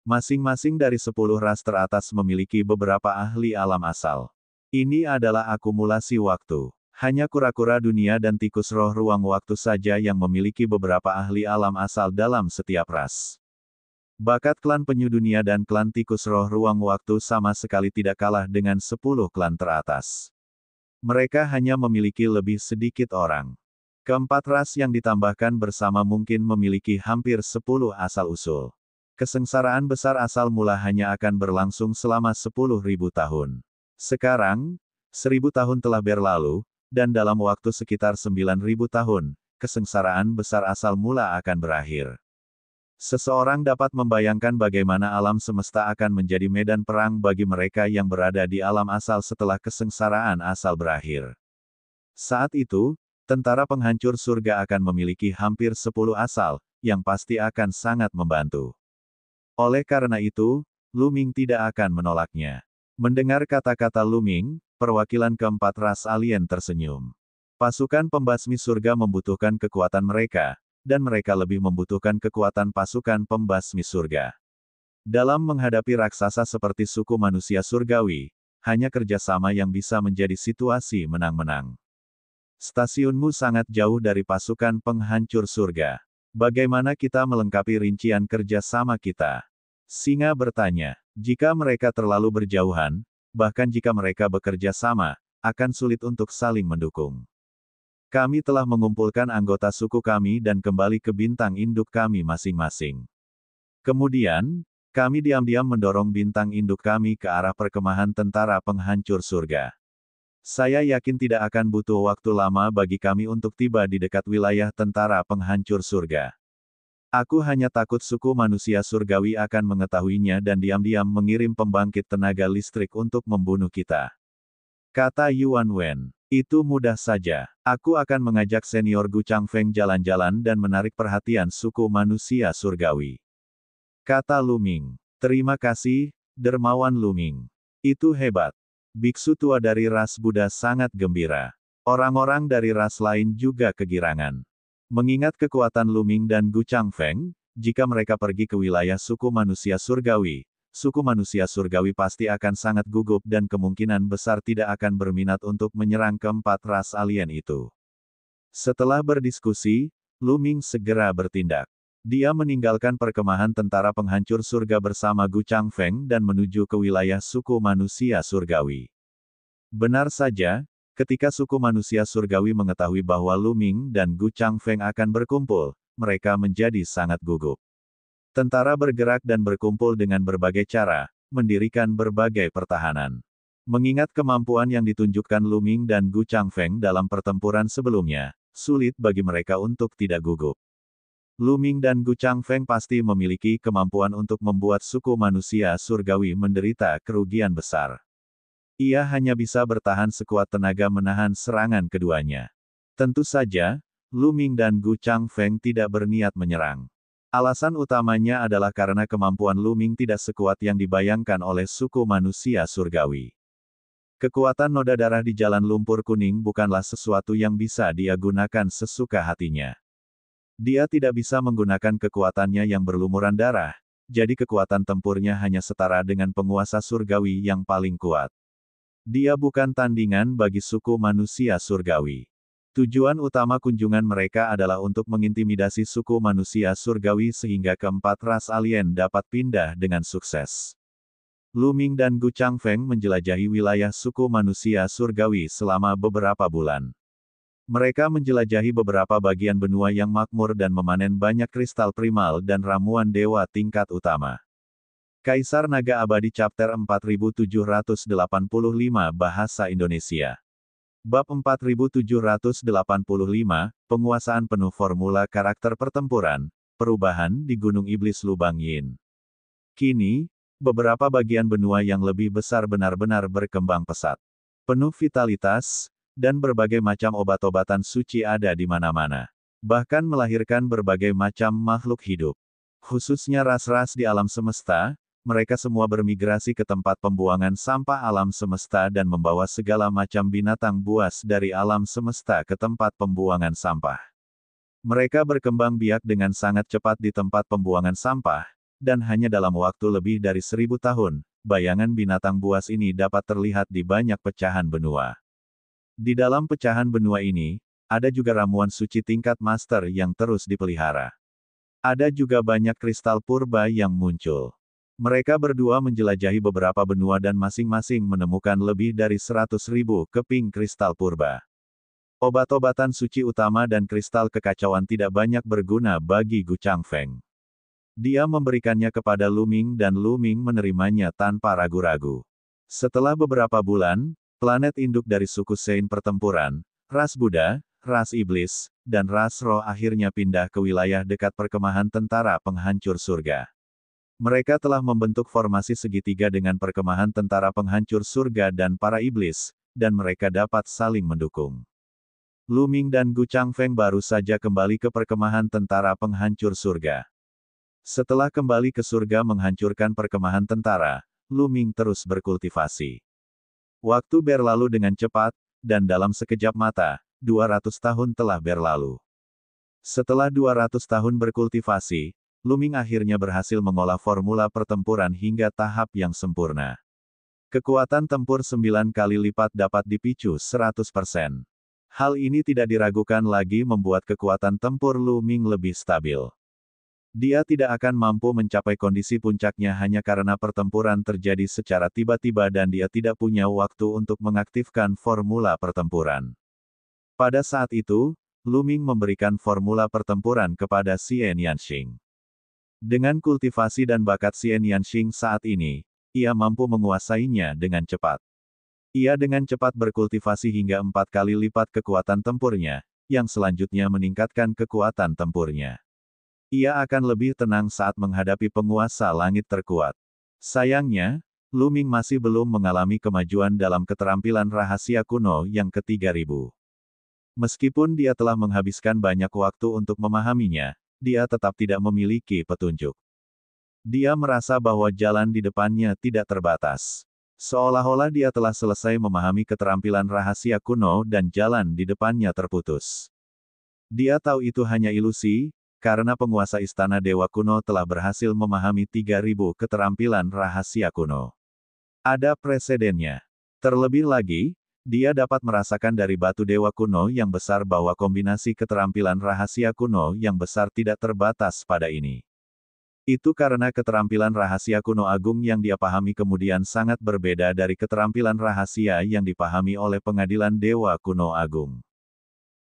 Masing-masing dari 10 ras teratas memiliki beberapa ahli alam asal. Ini adalah akumulasi waktu. Hanya kura-kura dunia dan tikus roh ruang waktu saja yang memiliki beberapa ahli alam asal dalam setiap ras. Bakat klan penyu dunia dan klan tikus roh ruang waktu sama sekali tidak kalah dengan 10 klan teratas. Mereka hanya memiliki lebih sedikit orang. Keempat ras yang ditambahkan bersama mungkin memiliki hampir 10 asal-usul. Kesengsaraan besar asal mula hanya akan berlangsung selama 10.000 tahun. Sekarang, 1000 tahun telah berlalu, dan dalam waktu sekitar 9.000 tahun, kesengsaraan besar asal mula akan berakhir. Seseorang dapat membayangkan bagaimana alam semesta akan menjadi medan perang bagi mereka yang berada di alam asal setelah kesengsaraan asal berakhir. Saat itu, tentara penghancur surga akan memiliki hampir 10 asal, yang pasti akan sangat membantu. Oleh karena itu, Lu Ming tidak akan menolaknya. Mendengar kata-kata Lu Ming, perwakilan keempat ras alien tersenyum. Pasukan pembasmi surga membutuhkan kekuatan mereka, dan mereka lebih membutuhkan kekuatan pasukan pembasmi surga. Dalam menghadapi raksasa seperti suku manusia surgawi, hanya kerjasama yang bisa menjadi situasi menang-menang. Stasiunmu sangat jauh dari pasukan penghancur surga. Bagaimana kita melengkapi rincian kerjasama kita? Singa bertanya. Jika mereka terlalu berjauhan, bahkan jika mereka bekerja sama, akan sulit untuk saling mendukung. Kami telah mengumpulkan anggota suku kami dan kembali ke bintang induk kami masing-masing. Kemudian, kami diam-diam mendorong bintang induk kami ke arah perkemahan tentara penghancur surga. Saya yakin tidak akan butuh waktu lama bagi kami untuk tiba di dekat wilayah tentara penghancur surga. Aku hanya takut suku manusia surgawi akan mengetahuinya dan diam-diam mengirim pembangkit tenaga listrik untuk membunuh kita. Kata Yuan Wen. Itu mudah saja. Aku akan mengajak senior Gu Changfeng jalan-jalan dan menarik perhatian suku manusia surgawi. Kata Lu Ming. Terima kasih, dermawan Lu Ming. Itu hebat. Biksu tua dari ras Buddha sangat gembira. Orang-orang dari ras lain juga kegirangan. Mengingat kekuatan Lu Ming dan Gu Changfeng, jika mereka pergi ke wilayah suku manusia surgawi, suku manusia surgawi pasti akan sangat gugup dan kemungkinan besar tidak akan berminat untuk menyerang keempat ras alien itu. Setelah berdiskusi, Lu Ming segera bertindak. Dia meninggalkan perkemahan tentara penghancur surga bersama Gu Changfeng dan menuju ke wilayah suku manusia surgawi. Benar saja, ketika suku manusia surgawi mengetahui bahwa Lu Ming dan Gu Changfeng akan berkumpul, mereka menjadi sangat gugup. Tentara bergerak dan berkumpul dengan berbagai cara, mendirikan berbagai pertahanan. Mengingat kemampuan yang ditunjukkan Lu Ming dan Gu Changfeng dalam pertempuran sebelumnya, sulit bagi mereka untuk tidak gugup. Lu Ming dan Gu Changfeng pasti memiliki kemampuan untuk membuat suku manusia surgawi menderita kerugian besar. Ia hanya bisa bertahan sekuat tenaga menahan serangan keduanya. Tentu saja, Lu Ming dan Gu Changfeng tidak berniat menyerang. Alasan utamanya adalah karena kemampuan Lu Ming tidak sekuat yang dibayangkan oleh suku manusia surgawi. Kekuatan noda darah di jalan lumpur kuning bukanlah sesuatu yang bisa dia gunakan sesuka hatinya. Dia tidak bisa menggunakan kekuatannya yang berlumuran darah, jadi kekuatan tempurnya hanya setara dengan penguasa surgawi yang paling kuat. Dia bukan tandingan bagi suku manusia surgawi. Tujuan utama kunjungan mereka adalah untuk mengintimidasi suku manusia surgawi sehingga keempat ras alien dapat pindah dengan sukses. Lu Ming dan Gu Changfeng menjelajahi wilayah suku manusia surgawi selama beberapa bulan. Mereka menjelajahi beberapa bagian benua yang makmur dan memanen banyak kristal primal dan ramuan dewa tingkat utama. Kaisar Naga Abadi Chapter 4785 Bahasa Indonesia. Bab 4785, Penguasaan penuh formula karakter pertempuran, perubahan di Gunung Iblis Lubang Yin. Kini, beberapa bagian benua yang lebih besar benar-benar berkembang pesat. Penuh vitalitas, dan berbagai macam obat-obatan suci ada di mana-mana. Bahkan melahirkan berbagai macam makhluk hidup. Khususnya ras-ras di alam semesta, mereka semua bermigrasi ke tempat pembuangan sampah alam semesta dan membawa segala macam binatang buas dari alam semesta ke tempat pembuangan sampah. Mereka berkembang biak dengan sangat cepat di tempat pembuangan sampah, dan hanya dalam waktu lebih dari 1000 tahun, bayangan binatang buas ini dapat terlihat di banyak pecahan benua. Di dalam pecahan benua ini, ada juga ramuan suci tingkat master yang terus dipelihara. Ada juga banyak kristal purba yang muncul. Mereka berdua menjelajahi beberapa benua dan masing-masing menemukan lebih dari 100.000 keping kristal purba. Obat-obatan suci utama dan kristal kekacauan tidak banyak berguna bagi Gu Changfeng. Dia memberikannya kepada Lu Ming dan Lu Ming menerimanya tanpa ragu-ragu. Setelah beberapa bulan, planet induk dari suku Sein pertempuran, ras Buddha, ras iblis, dan ras roh akhirnya pindah ke wilayah dekat perkemahan tentara penghancur surga. Mereka telah membentuk formasi segitiga dengan perkemahan tentara penghancur surga dan para iblis, dan mereka dapat saling mendukung. Lu Ming dan Gu Changfeng baru saja kembali ke perkemahan tentara penghancur surga. Setelah kembali ke surga menghancurkan perkemahan tentara, Lu Ming terus berkultivasi. Waktu berlalu dengan cepat, dan dalam sekejap mata, 200 tahun telah berlalu. Setelah 200 tahun berkultivasi, Lu Ming akhirnya berhasil mengolah formula pertempuran hingga tahap yang sempurna. Kekuatan tempur 9 kali lipat dapat dipicu 100%. Hal ini tidak diragukan lagi membuat kekuatan tempur Lu Ming lebih stabil. Dia tidak akan mampu mencapai kondisi puncaknya hanya karena pertempuran terjadi secara tiba-tiba dan dia tidak punya waktu untuk mengaktifkan formula pertempuran. Pada saat itu, Lu Ming memberikan formula pertempuran kepada Xian Yanxing. Dengan kultivasi dan bakat Xian Yanxing saat ini, ia mampu menguasainya dengan cepat. Ia dengan cepat berkultivasi hingga 4 kali lipat kekuatan tempurnya, yang selanjutnya meningkatkan kekuatan tempurnya. Ia akan lebih tenang saat menghadapi penguasa langit terkuat. Sayangnya, Lu Ming masih belum mengalami kemajuan dalam keterampilan rahasia kuno yang ke-3000. Meskipun dia telah menghabiskan banyak waktu untuk memahaminya, dia tetap tidak memiliki petunjuk. Dia merasa bahwa jalan di depannya tidak terbatas. Seolah-olah dia telah selesai memahami keterampilan rahasia kuno dan jalan di depannya terputus. Dia tahu itu hanya ilusi, karena penguasa istana dewa kuno telah berhasil memahami 3000 keterampilan rahasia kuno. Ada presedennya. Terlebih lagi, dia dapat merasakan dari batu dewa kuno yang besar bahwa kombinasi keterampilan rahasia kuno yang besar tidak terbatas pada ini. Itu karena keterampilan rahasia kuno agung yang dia pahami kemudian sangat berbeda dari keterampilan rahasia yang dipahami oleh pengadilan dewa kuno agung.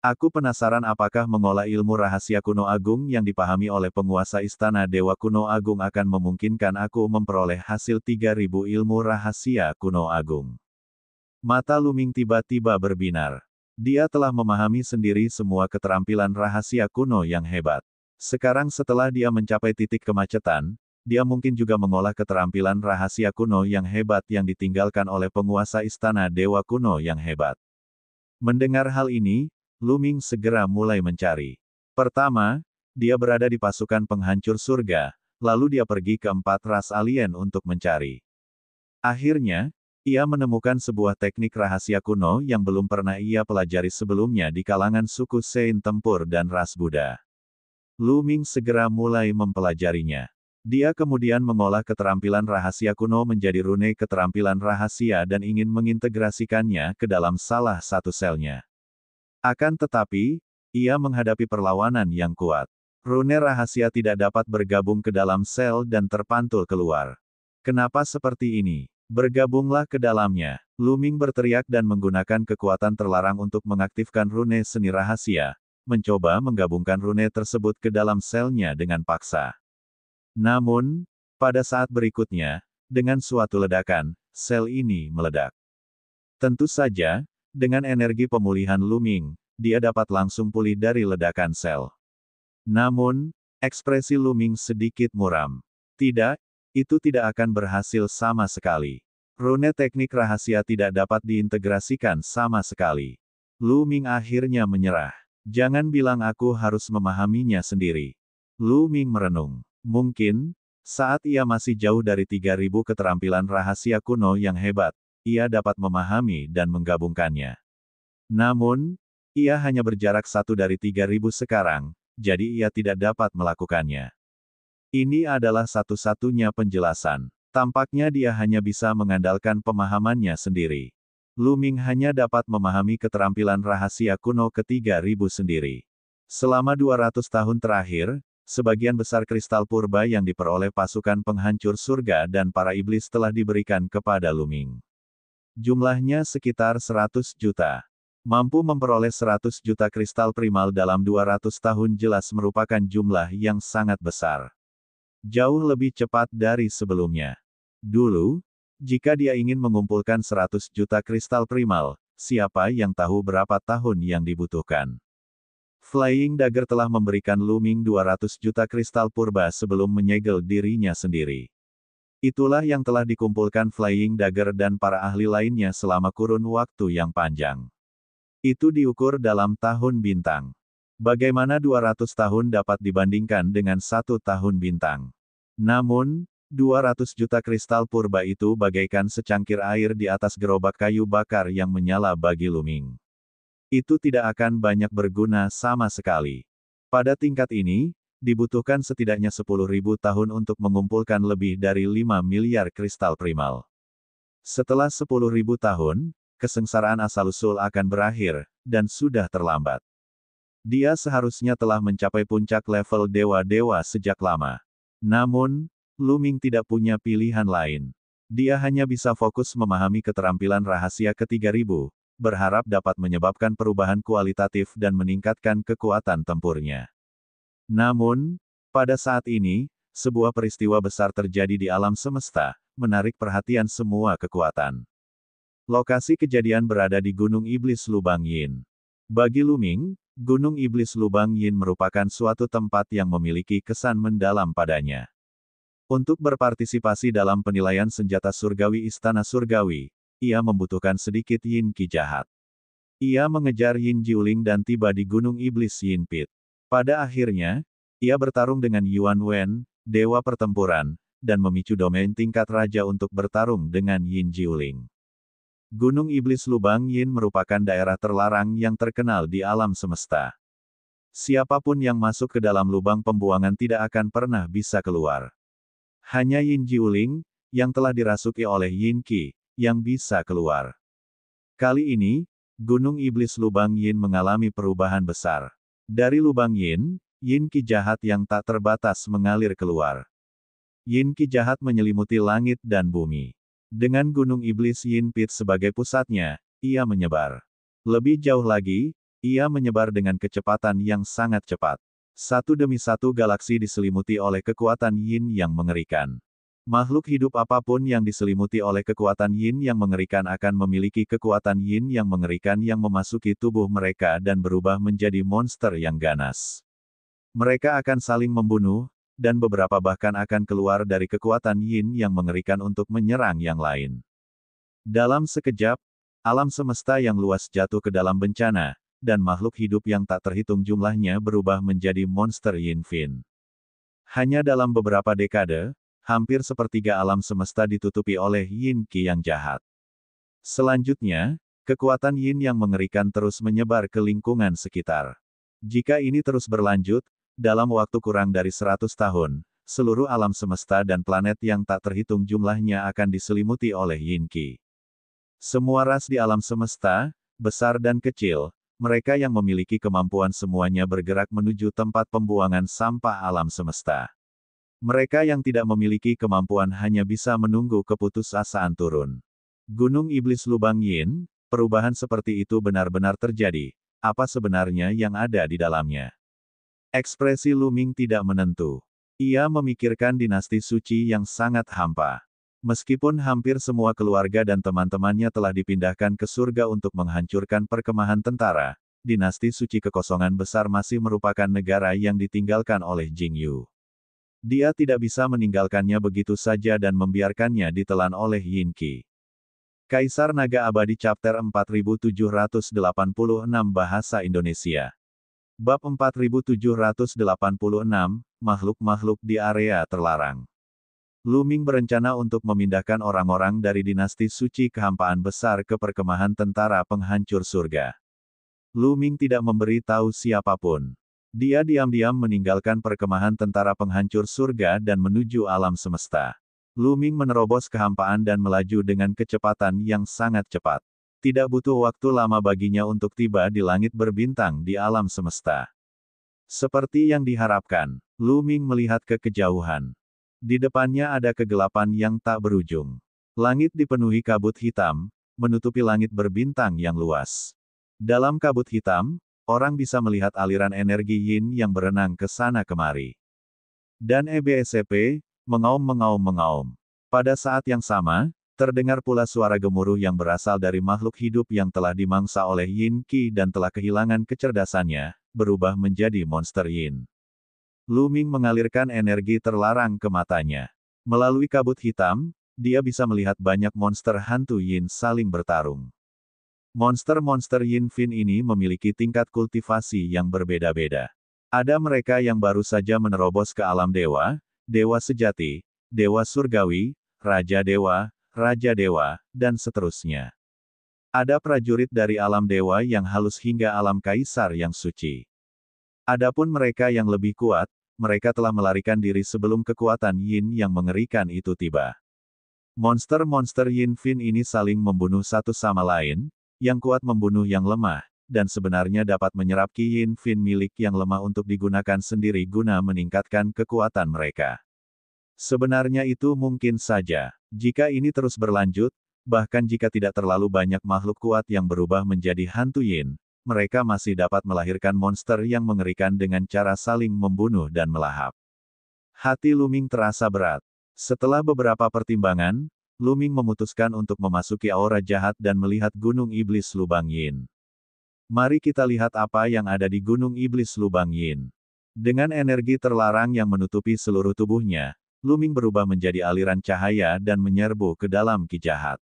Aku penasaran apakah mengolah ilmu rahasia kuno agung yang dipahami oleh penguasa istana dewa kuno agung akan memungkinkan aku memperoleh hasil 3000 ilmu rahasia kuno agung. Mata Lu Ming tiba-tiba berbinar. Dia telah memahami sendiri semua keterampilan rahasia kuno yang hebat. Sekarang setelah dia mencapai titik kemacetan, dia mungkin juga mengolah keterampilan rahasia kuno yang hebat yang ditinggalkan oleh penguasa istana dewa kuno yang hebat. Mendengar hal ini, Lu Ming segera mulai mencari. Pertama, dia berada di pasukan penghancur surga, lalu dia pergi ke 4 ras alien untuk mencari. Akhirnya, ia menemukan sebuah teknik rahasia kuno yang belum pernah ia pelajari sebelumnya di kalangan suku Sein tempur dan ras Buddha. Lu Ming segera mulai mempelajarinya. Dia kemudian mengolah keterampilan rahasia kuno menjadi rune keterampilan rahasia dan ingin mengintegrasikannya ke dalam salah satu selnya. Akan tetapi, ia menghadapi perlawanan yang kuat. Rune rahasia tidak dapat bergabung ke dalam sel dan terpantul keluar. Kenapa seperti ini? Bergabunglah ke dalamnya. Lu Ming berteriak dan menggunakan kekuatan terlarang untuk mengaktifkan rune seni rahasia, mencoba menggabungkan rune tersebut ke dalam selnya dengan paksa. Namun, Pada saat berikutnya, dengan suatu ledakan, sel ini meledak. Tentu saja, dengan energi pemulihan Luming, dia dapat langsung pulih dari ledakan sel. Namun, ekspresi Luming sedikit muram. Tidak, itu tidak akan berhasil sama sekali. Rune teknik rahasia tidak dapat diintegrasikan sama sekali. Luming akhirnya menyerah. Jangan bilang aku harus memahaminya sendiri. Luming merenung. Mungkin, saat ia masih jauh dari 3000 keterampilan rahasia kuno yang hebat, ia dapat memahami dan menggabungkannya. Namun, ia hanya berjarak 1 dari 3000 sekarang, jadi ia tidak dapat melakukannya. Ini adalah satu-satunya penjelasan. Tampaknya dia hanya bisa mengandalkan pemahamannya sendiri. Luming hanya dapat memahami keterampilan rahasia kuno ke-3000 sendiri. Selama 200 tahun terakhir, sebagian besar kristal purba yang diperoleh pasukan penghancur surga dan para iblis telah diberikan kepada Luming. Jumlahnya sekitar 100 juta. Mampu memperoleh 100 juta kristal primal dalam 200 tahun jelas merupakan jumlah yang sangat besar. Jauh lebih cepat dari sebelumnya. Dulu, jika dia ingin mengumpulkan 100 juta kristal primal, siapa yang tahu berapa tahun yang dibutuhkan. Flying Dagger telah memberikan Luming 200 juta kristal purba sebelum menyegel dirinya sendiri. Itulah yang telah dikumpulkan Flying Dagger dan para ahli lainnya selama kurun waktu yang panjang. Itu diukur dalam tahun bintang. Bagaimana 200 tahun dapat dibandingkan dengan 1 tahun bintang? Namun, 200 juta kristal purba itu bagaikan secangkir air di atas gerobak kayu bakar yang menyala bagi Luming. Itu tidak akan banyak berguna sama sekali. Pada tingkat ini, dibutuhkan setidaknya 10.000 tahun untuk mengumpulkan lebih dari 5 miliar kristal primal. Setelah 10.000 tahun, kesengsaraan asal-usul akan berakhir, dan sudah terlambat. Dia seharusnya telah mencapai puncak level dewa-dewa sejak lama. Namun, Luming tidak punya pilihan lain. Dia hanya bisa fokus memahami keterampilan rahasia ke-3000, berharap dapat menyebabkan perubahan kualitatif dan meningkatkan kekuatan tempurnya. Namun, pada saat ini, sebuah peristiwa besar terjadi di alam semesta, menarik perhatian semua kekuatan. Lokasi kejadian berada di Gunung Iblis Lubang Yin. Bagi Luming, Gunung Iblis Lubang Yin merupakan suatu tempat yang memiliki kesan mendalam padanya. Untuk berpartisipasi dalam penilaian senjata surgawi Istana Surgawi, ia membutuhkan sedikit Yin Qi jahat. Ia mengejar Yin Jiuling dan tiba di Gunung Iblis Yin Pit. Pada akhirnya, ia bertarung dengan Yuan Wen, Dewa Pertempuran, dan memicu domain tingkat raja untuk bertarung dengan Yin Jiuling. Gunung Iblis Lubang Yin merupakan daerah terlarang yang terkenal di alam semesta. Siapapun yang masuk ke dalam lubang pembuangan tidak akan pernah bisa keluar. Hanya Yin Jiuling, yang telah dirasuki oleh Yin Qi, yang bisa keluar. Kali ini, Gunung Iblis Lubang Yin mengalami perubahan besar. Dari lubang Yin, Yin Qi jahat yang tak terbatas mengalir keluar. Yin Qi jahat menyelimuti langit dan bumi. Dengan Gunung Iblis Yin Pit sebagai pusatnya, ia menyebar. Lebih jauh lagi, ia menyebar dengan kecepatan yang sangat cepat. Satu demi satu galaksi diselimuti oleh kekuatan Yin yang mengerikan. Makhluk hidup apapun yang diselimuti oleh kekuatan Yin yang mengerikan akan memiliki kekuatan Yin yang mengerikan yang memasuki tubuh mereka dan berubah menjadi monster yang ganas. Mereka akan saling membunuh, dan beberapa bahkan akan keluar dari kekuatan Yin yang mengerikan untuk menyerang yang lain. Dalam sekejap, alam semesta yang luas jatuh ke dalam bencana, dan makhluk hidup yang tak terhitung jumlahnya berubah menjadi monster Yin Fin. Hanya dalam beberapa dekade, hampir sepertiga alam semesta ditutupi oleh Yin Qi yang jahat. Selanjutnya, kekuatan Yin yang mengerikan terus menyebar ke lingkungan sekitar. Jika ini terus berlanjut, dalam waktu kurang dari 100 tahun, seluruh alam semesta dan planet yang tak terhitung jumlahnya akan diselimuti oleh Yin Qi. Semua ras di alam semesta, besar dan kecil, mereka yang memiliki kemampuan semuanya bergerak menuju tempat pembuangan sampah alam semesta. Mereka yang tidak memiliki kemampuan hanya bisa menunggu keputusasaan turun. Gunung Iblis Lubang Yin, perubahan seperti itu benar-benar terjadi. Apa sebenarnya yang ada di dalamnya? Ekspresi Luming tidak menentu. Ia memikirkan dinasti suci yang sangat hampa. Meskipun hampir semua keluarga dan teman-temannya telah dipindahkan ke surga untuk menghancurkan perkemahan tentara, dinasti suci kekosongan besar masih merupakan negara yang ditinggalkan oleh Jingyu. Dia tidak bisa meninggalkannya begitu saja dan membiarkannya ditelan oleh Yin Qi. Kaisar Naga Abadi Chapter 4786 Bahasa Indonesia. Bab 4786, Makhluk-makhluk di area terlarang. Lu Ming berencana untuk memindahkan orang-orang dari dinasti suci kehampaan besar ke perkemahan tentara penghancur surga. Lu Ming tidak memberi tahu siapapun. Dia diam-diam meninggalkan perkemahan tentara penghancur surga dan menuju alam semesta. Lu Ming menerobos kehampaan dan melaju dengan kecepatan yang sangat cepat. Tidak butuh waktu lama baginya untuk tiba di langit berbintang di alam semesta. Seperti yang diharapkan, Lu Ming melihat ke kejauhan. Di depannya ada kegelapan yang tak berujung. Langit dipenuhi kabut hitam, menutupi langit berbintang yang luas. Dalam kabut hitam, orang bisa melihat aliran energi yin yang berenang ke sana kemari. Dan EBSCP, mengaum. Pada saat yang sama, terdengar pula suara gemuruh yang berasal dari makhluk hidup yang telah dimangsa oleh Yin Qi dan telah kehilangan kecerdasannya, berubah menjadi monster yin. Lu Ming mengalirkan energi terlarang ke matanya. Melalui kabut hitam, dia bisa melihat banyak monster hantu yin saling bertarung. Monster-monster yin fin ini memiliki tingkat kultivasi yang berbeda-beda. Ada mereka yang baru saja menerobos ke alam dewa, dewa sejati, dewa surgawi, raja dewa, dan seterusnya. Ada prajurit dari alam dewa yang halus hingga alam kaisar yang suci. Adapun mereka yang lebih kuat, mereka telah melarikan diri sebelum kekuatan yin yang mengerikan itu tiba. Monster-monster yin fin ini saling membunuh satu sama lain, yang kuat membunuh yang lemah, dan sebenarnya dapat menyerap ki yin fin milik yang lemah untuk digunakan sendiri guna meningkatkan kekuatan mereka. Sebenarnya itu mungkin saja. Jika ini terus berlanjut, bahkan jika tidak terlalu banyak makhluk kuat yang berubah menjadi hantu yin, mereka masih dapat melahirkan monster yang mengerikan dengan cara saling membunuh dan melahap. Hati Lu Ming terasa berat. Setelah beberapa pertimbangan, Lu Ming memutuskan untuk memasuki aura jahat dan melihat Gunung Iblis Lubang Yin. Mari kita lihat apa yang ada di Gunung Iblis Lubang Yin. Dengan energi terlarang yang menutupi seluruh tubuhnya, Lu Ming berubah menjadi aliran cahaya dan menyerbu ke dalam ki jahat.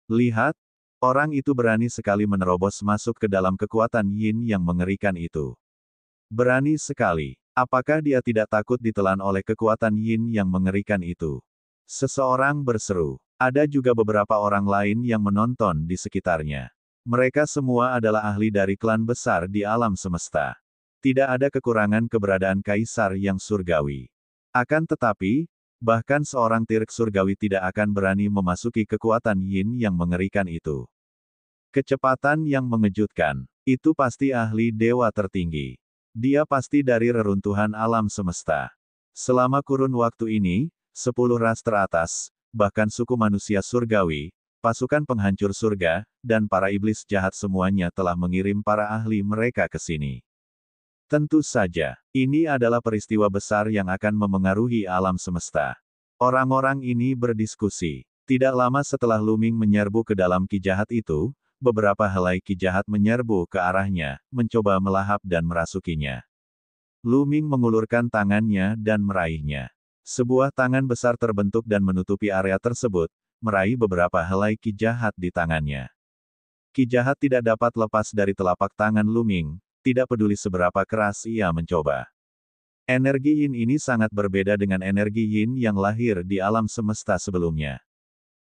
Lihat, orang itu berani sekali menerobos masuk ke dalam kekuatan yin yang mengerikan itu. Berani sekali. Apakah dia tidak takut ditelan oleh kekuatan yin yang mengerikan itu? Seseorang berseru. Ada juga beberapa orang lain yang menonton di sekitarnya. Mereka semua adalah ahli dari klan besar di alam semesta. Tidak ada kekurangan keberadaan kaisar yang surgawi. Akan tetapi, bahkan seorang tirk surgawi tidak akan berani memasuki kekuatan yin yang mengerikan itu. Kecepatan yang mengejutkan. Itu pasti ahli dewa tertinggi. Dia pasti dari reruntuhan alam semesta. Selama kurun waktu ini, 10 ras teratas, bahkan suku manusia surgawi, pasukan penghancur surga, dan para iblis jahat semuanya telah mengirim para ahli mereka ke sini. Tentu saja, ini adalah peristiwa besar yang akan memengaruhi alam semesta. Orang-orang ini berdiskusi. Tidak lama setelah Lu Ming menyerbu ke dalam ki jahat itu, beberapa helai ki jahat menyerbu ke arahnya, mencoba melahap dan merasukinya. Lu Ming mengulurkan tangannya dan meraihnya. Sebuah tangan besar terbentuk dan menutupi area tersebut, meraih beberapa helai ki jahat di tangannya. Ki jahat tidak dapat lepas dari telapak tangan Lu Ming. Tidak peduli seberapa keras ia mencoba. Energi yin ini sangat berbeda dengan energi yin yang lahir di alam semesta sebelumnya.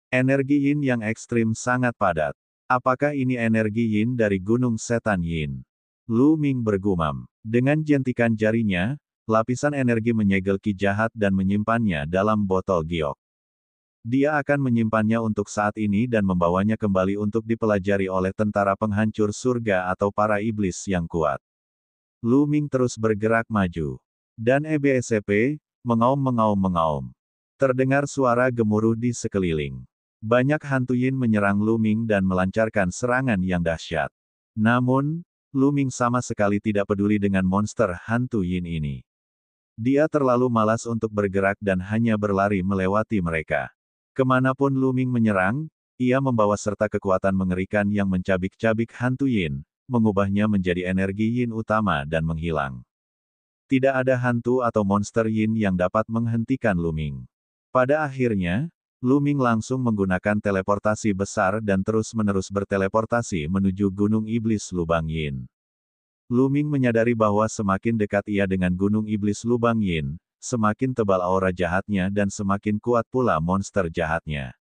Energi yin yang ekstrim sangat padat. Apakah ini energi yin dari Gunung Setan Yin? Lu Ming bergumam. Dengan jentikan jarinya, lapisan energi menyegel ki jahat dan menyimpannya dalam botol giok. Dia akan menyimpannya untuk saat ini dan membawanya kembali untuk dipelajari oleh tentara penghancur surga atau para iblis yang kuat. Lu Ming terus bergerak maju. Dan EBSCP, mengaum. Terdengar suara gemuruh di sekeliling. Banyak hantu yin menyerang Lu Ming dan melancarkan serangan yang dahsyat. Namun, Lu Ming sama sekali tidak peduli dengan monster hantu yin ini. Dia terlalu malas untuk bergerak dan hanya berlari melewati mereka. Kemanapun Lu Ming menyerang, ia membawa serta kekuatan mengerikan yang mencabik-cabik hantu Yin, mengubahnya menjadi energi Yin utama dan menghilang. Tidak ada hantu atau monster Yin yang dapat menghentikan Lu Ming. Pada akhirnya, Lu Ming langsung menggunakan teleportasi besar dan terus-menerus berteleportasi menuju Gunung Iblis Lubang Yin. Lu Ming menyadari bahwa semakin dekat ia dengan Gunung Iblis Lubang Yin, semakin tebal aura jahatnya dan semakin kuat pula monster jahatnya.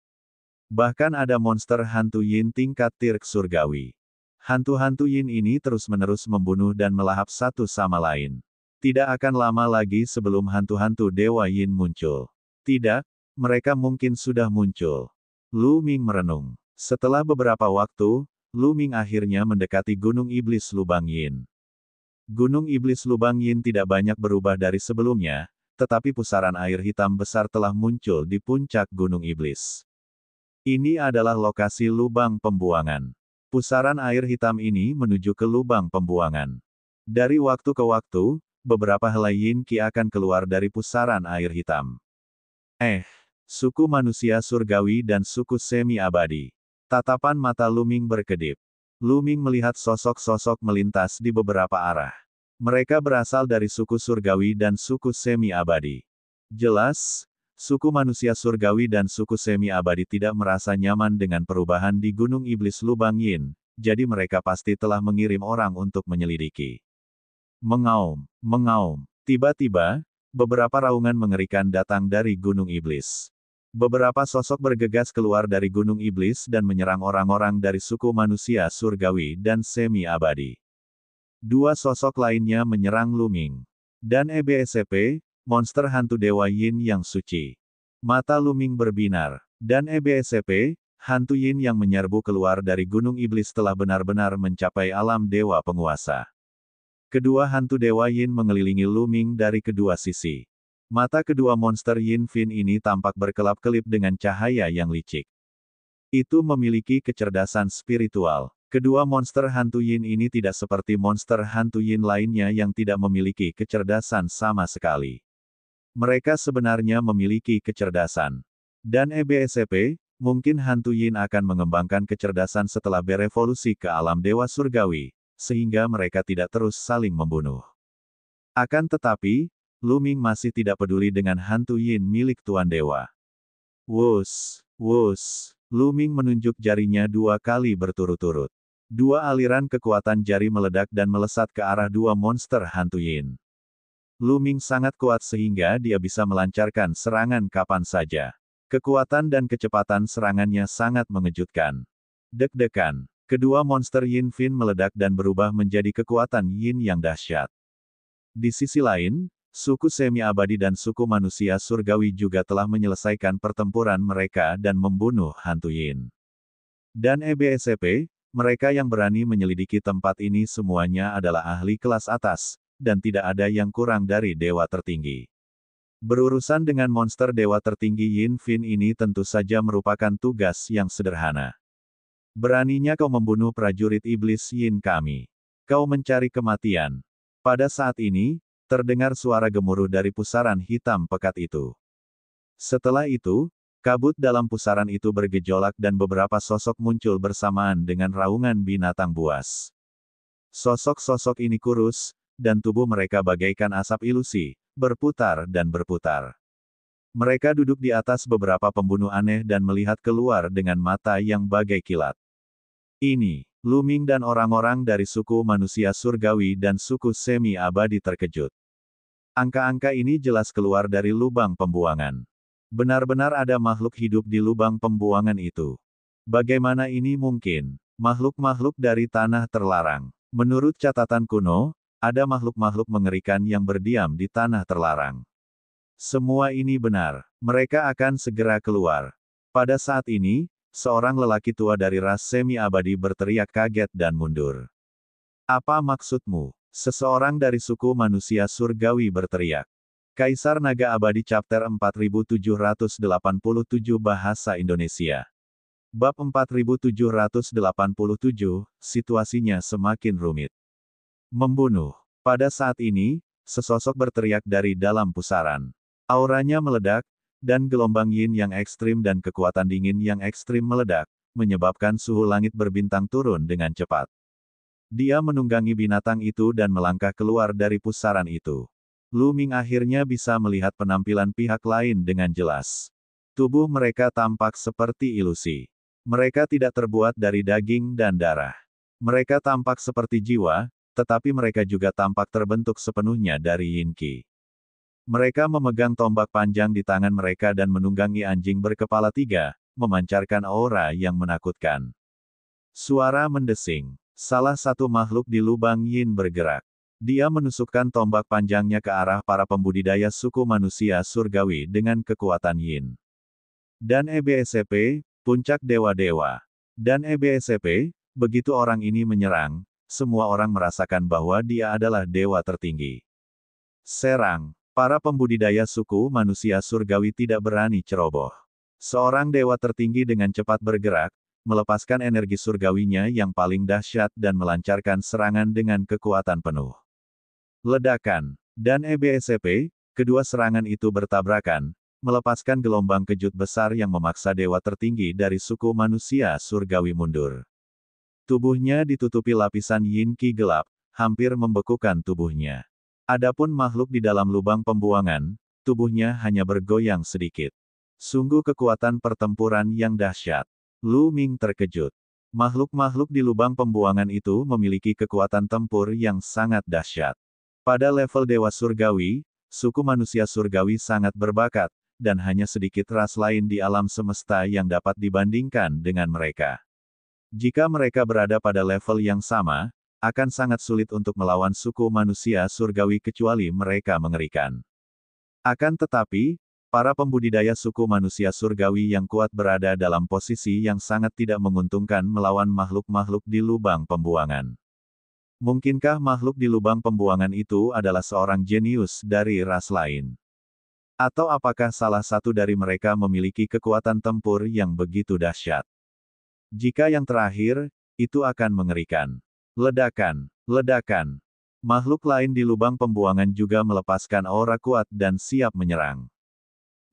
Bahkan ada monster hantu Yin tingkat Tirk Surgawi. Hantu-hantu Yin ini terus-menerus membunuh dan melahap satu sama lain. Tidak akan lama lagi sebelum hantu-hantu Dewa Yin muncul. Tidak, mereka mungkin sudah muncul. Lu Ming merenung. Setelah beberapa waktu, Lu Ming akhirnya mendekati Gunung Iblis Lubang Yin. Gunung Iblis Lubang Yin tidak banyak berubah dari sebelumnya, tetapi pusaran air hitam besar telah muncul di puncak Gunung Iblis. Ini adalah lokasi lubang pembuangan. Pusaran air hitam ini menuju ke lubang pembuangan. Dari waktu ke waktu, beberapa helai Yin Qi akan keluar dari pusaran air hitam. Suku manusia surgawi dan suku semi-abadi. Tatapan mata Lu Ming berkedip. Lu Ming melihat sosok-sosok melintas di beberapa arah. Mereka berasal dari suku surgawi dan suku semi-abadi. Jelas, suku manusia surgawi dan suku semi-abadi tidak merasa nyaman dengan perubahan di Gunung Iblis Lubang Yin, jadi mereka pasti telah mengirim orang untuk menyelidiki. Mengaum, mengaum. Tiba-tiba, beberapa raungan mengerikan datang dari Gunung Iblis. Beberapa sosok bergegas keluar dari Gunung Iblis dan menyerang orang-orang dari suku manusia surgawi dan semi-abadi. Dua sosok lainnya menyerang Lu Ming. Dan EBSCP, monster hantu Dewa Yin yang suci. Mata Lu Ming berbinar. Dan EBSCP, hantu Yin yang menyerbu keluar dari Gunung Iblis telah benar-benar mencapai alam dewa penguasa. Kedua hantu Dewa Yin mengelilingi Lu Ming dari kedua sisi. Mata kedua monster Yin Fin ini tampak berkelap-kelip dengan cahaya yang licik. Itu memiliki kecerdasan spiritual. Kedua monster hantu Yin ini tidak seperti monster hantu Yin lainnya yang tidak memiliki kecerdasan sama sekali. Mereka sebenarnya memiliki kecerdasan. Dan EBSCP, mungkin hantu Yin akan mengembangkan kecerdasan setelah berevolusi ke alam dewa surgawi, sehingga mereka tidak terus saling membunuh. Akan tetapi, Lu Ming masih tidak peduli dengan hantu Yin milik Tuan Dewa. Wus, wus. Lu Ming menunjuk jarinya 2 kali berturut-turut. 2 aliran kekuatan jari meledak dan melesat ke arah 2 monster hantu Yin. Lu Ming sangat kuat sehingga dia bisa melancarkan serangan kapan saja. Kekuatan dan kecepatan serangannya sangat mengejutkan. Deg-degan. Kedua monster Yin Fin meledak dan berubah menjadi kekuatan Yin yang dahsyat. Di sisi lain, suku semi-abadi dan suku manusia surgawi juga telah menyelesaikan pertempuran mereka dan membunuh hantu Yin. Dan EBSCP, mereka yang berani menyelidiki tempat ini semuanya adalah ahli kelas atas, dan tidak ada yang kurang dari dewa tertinggi. Berurusan dengan monster dewa tertinggi Yin Fin ini tentu saja merupakan tugas yang sederhana. Beraninya kau membunuh prajurit iblis Yin kami. Kau mencari kematian. Pada saat ini, terdengar suara gemuruh dari pusaran hitam pekat itu. Setelah itu, kabut dalam pusaran itu bergejolak dan beberapa sosok muncul bersamaan dengan raungan binatang buas. Sosok-sosok ini kurus, dan tubuh mereka bagaikan asap ilusi, berputar dan berputar. Mereka duduk di atas beberapa pembunuh aneh dan melihat keluar dengan mata yang bagai kilat. Ini, Lu Ming dan orang-orang dari suku manusia surgawi dan suku semi-abadi terkejut. Angka-angka ini jelas keluar dari lubang pembuangan. Benar-benar ada makhluk hidup di lubang pembuangan itu. Bagaimana ini mungkin? Makhluk-makhluk dari tanah terlarang. Menurut catatan kuno, ada makhluk-makhluk mengerikan yang berdiam di tanah terlarang. Semua ini benar. Mereka akan segera keluar. Pada saat ini, seorang lelaki tua dari ras semi-abadi berteriak kaget dan mundur. Apa maksudmu? Seseorang dari suku manusia surgawi berteriak. Kaisar Naga Abadi Chapter 4787 Bahasa Indonesia. Bab 4787, situasinya semakin rumit. Membunuh. Pada saat ini, sesosok berteriak dari dalam pusaran. Auranya meledak, dan gelombang yin yang ekstrim dan kekuatan dingin yang ekstrim meledak, menyebabkan suhu langit berbintang turun dengan cepat. Dia menunggangi binatang itu dan melangkah keluar dari pusaran itu. Lu Ming akhirnya bisa melihat penampilan pihak lain dengan jelas. Tubuh mereka tampak seperti ilusi. Mereka tidak terbuat dari daging dan darah. Mereka tampak seperti jiwa, tetapi mereka juga tampak terbentuk sepenuhnya dari yin qi. Mereka memegang tombak panjang di tangan mereka dan menunggangi anjing berkepala 3, memancarkan aura yang menakutkan. Suara mendesing. Salah satu makhluk di lubang yin bergerak. Dia menusukkan tombak panjangnya ke arah para pembudidaya suku manusia surgawi dengan kekuatan yin. Dan EBSCP, puncak dewa-dewa. Dan EBSCP, begitu orang ini menyerang, semua orang merasakan bahwa dia adalah dewa tertinggi. Serang. Para pembudidaya suku manusia surgawi tidak berani ceroboh. Seorang dewa tertinggi dengan cepat bergerak, melepaskan energi surgawinya yang paling dahsyat dan melancarkan serangan dengan kekuatan penuh. Ledakan. Dan EBSCP, kedua serangan itu bertabrakan, melepaskan gelombang kejut besar yang memaksa dewa tertinggi dari suku manusia surgawi mundur. Tubuhnya ditutupi lapisan yin qi gelap, hampir membekukan tubuhnya. Adapun makhluk di dalam lubang pembuangan, tubuhnya hanya bergoyang sedikit. Sungguh kekuatan pertempuran yang dahsyat. Lu Ming terkejut. Makhluk-makhluk di lubang pembuangan itu memiliki kekuatan tempur yang sangat dahsyat. Pada level dewa surgawi, suku manusia surgawi sangat berbakat, dan hanya sedikit ras lain di alam semesta yang dapat dibandingkan dengan mereka. Jika mereka berada pada level yang sama, akan sangat sulit untuk melawan suku manusia surgawi kecuali mereka mengerikan. Akan tetapi, para pembudidaya suku manusia surgawi yang kuat berada dalam posisi yang sangat tidak menguntungkan melawan makhluk-makhluk di lubang pembuangan. Mungkinkah makhluk di lubang pembuangan itu adalah seorang jenius dari ras lain? Atau apakah salah satu dari mereka memiliki kekuatan tempur yang begitu dahsyat? Jika yang terakhir, itu akan mengerikan. Ledakan, ledakan. Makhluk lain di lubang pembuangan juga melepaskan aura kuat dan siap menyerang.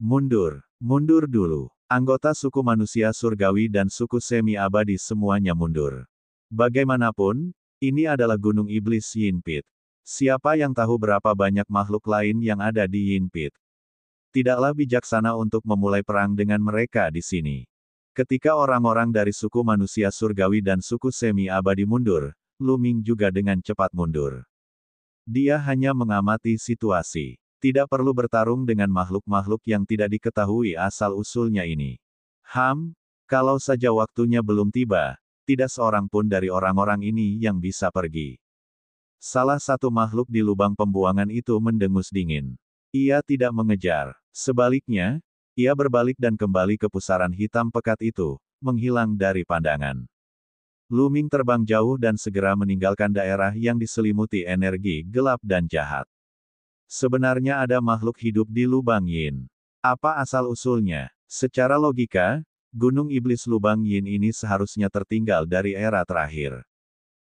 Mundur, mundur dulu. Anggota suku manusia surgawi dan suku semi-abadi semuanya mundur. Bagaimanapun, ini adalah Gunung Iblis Yin Pit. Siapa yang tahu berapa banyak makhluk lain yang ada di Yin Pit? Tidaklah bijaksana untuk memulai perang dengan mereka di sini. Ketika orang-orang dari suku manusia surgawi dan suku semi-abadi mundur, Lu Ming juga dengan cepat mundur. Dia hanya mengamati situasi. Tidak perlu bertarung dengan makhluk-makhluk yang tidak diketahui asal-usulnya ini. Kalau saja waktunya belum tiba, tidak seorang pun dari orang-orang ini yang bisa pergi. Salah satu makhluk di lubang pembuangan itu mendengus dingin. Ia tidak mengejar. Sebaliknya, ia berbalik dan kembali ke pusaran hitam pekat itu, menghilang dari pandangan. Lu Ming terbang jauh dan segera meninggalkan daerah yang diselimuti energi gelap dan jahat. Sebenarnya ada makhluk hidup di lubang yin. Apa asal-usulnya? Secara logika, Gunung Iblis Lubang Yin ini seharusnya tertinggal dari era terakhir.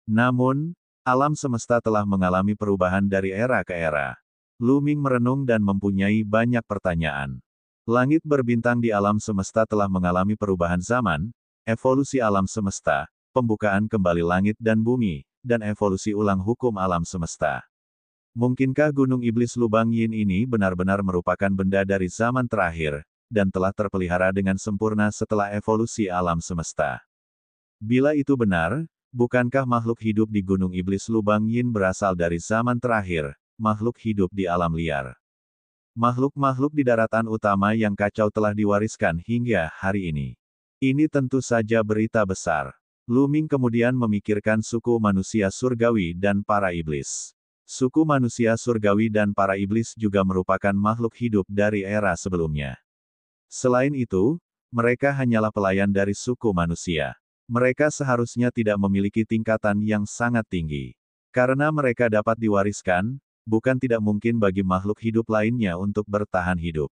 Namun, alam semesta telah mengalami perubahan dari era ke era. Lu Ming merenung dan mempunyai banyak pertanyaan. Langit berbintang di alam semesta telah mengalami perubahan zaman, evolusi alam semesta, pembukaan kembali langit dan bumi, dan evolusi ulang hukum alam semesta. Mungkinkah Gunung Iblis Lubang Yin ini benar-benar merupakan benda dari zaman terakhir, dan telah terpelihara dengan sempurna setelah evolusi alam semesta? Bila itu benar, bukankah makhluk hidup di Gunung Iblis Lubang Yin berasal dari zaman terakhir, makhluk hidup di alam liar? Makhluk-makhluk di daratan utama yang kacau telah diwariskan hingga hari ini. Ini tentu saja berita besar. Lu Ming kemudian memikirkan suku manusia surgawi dan para iblis. Suku manusia surgawi dan para iblis juga merupakan makhluk hidup dari era sebelumnya. Selain itu, mereka hanyalah pelayan dari suku manusia. Mereka seharusnya tidak memiliki tingkatan yang sangat tinggi. Karena mereka dapat diwariskan, bukan tidak mungkin bagi makhluk hidup lainnya untuk bertahan hidup.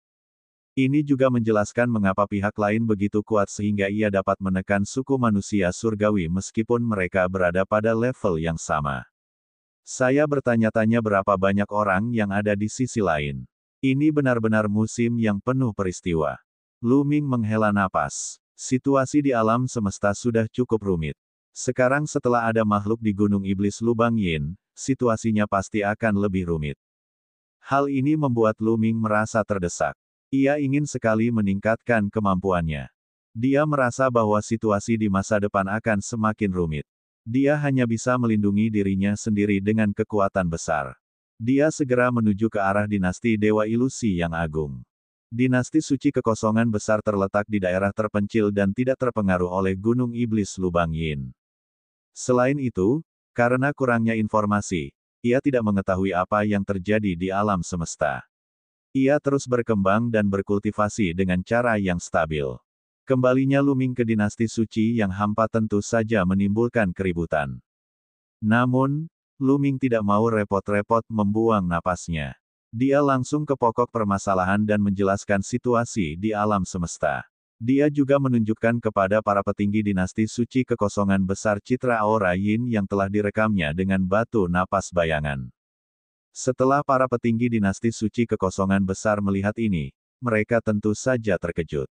Ini juga menjelaskan mengapa pihak lain begitu kuat sehingga ia dapat menekan suku manusia surgawi meskipun mereka berada pada level yang sama. Saya bertanya-tanya berapa banyak orang yang ada di sisi lain. Ini benar-benar musim yang penuh peristiwa. Lu Ming menghela napas. Situasi di alam semesta sudah cukup rumit. Sekarang setelah ada makhluk di Gunung Iblis Lubang Yin, situasinya pasti akan lebih rumit. Hal ini membuat Lu Ming merasa terdesak. Ia ingin sekali meningkatkan kemampuannya. Dia merasa bahwa situasi di masa depan akan semakin rumit. Dia hanya bisa melindungi dirinya sendiri dengan kekuatan besar. Dia segera menuju ke arah dinasti Dewa Ilusi yang agung. Dinasti suci kekosongan besar terletak di daerah terpencil dan tidak terpengaruh oleh Gunung Iblis Lubang Yin. Selain itu, karena kurangnya informasi, ia tidak mengetahui apa yang terjadi di alam semesta. Ia terus berkembang dan berkultivasi dengan cara yang stabil. Kembalinya Lu Ming ke dinasti suci yang hampa tentu saja menimbulkan keributan. Namun, Lu Ming tidak mau repot-repot membuang napasnya. Dia langsung ke pokok permasalahan dan menjelaskan situasi di alam semesta. Dia juga menunjukkan kepada para petinggi dinasti suci kekosongan besar citra aura Yin yang telah direkamnya dengan batu napas bayangan. Setelah para petinggi dinasti suci kekosongan besar melihat ini, mereka tentu saja terkejut.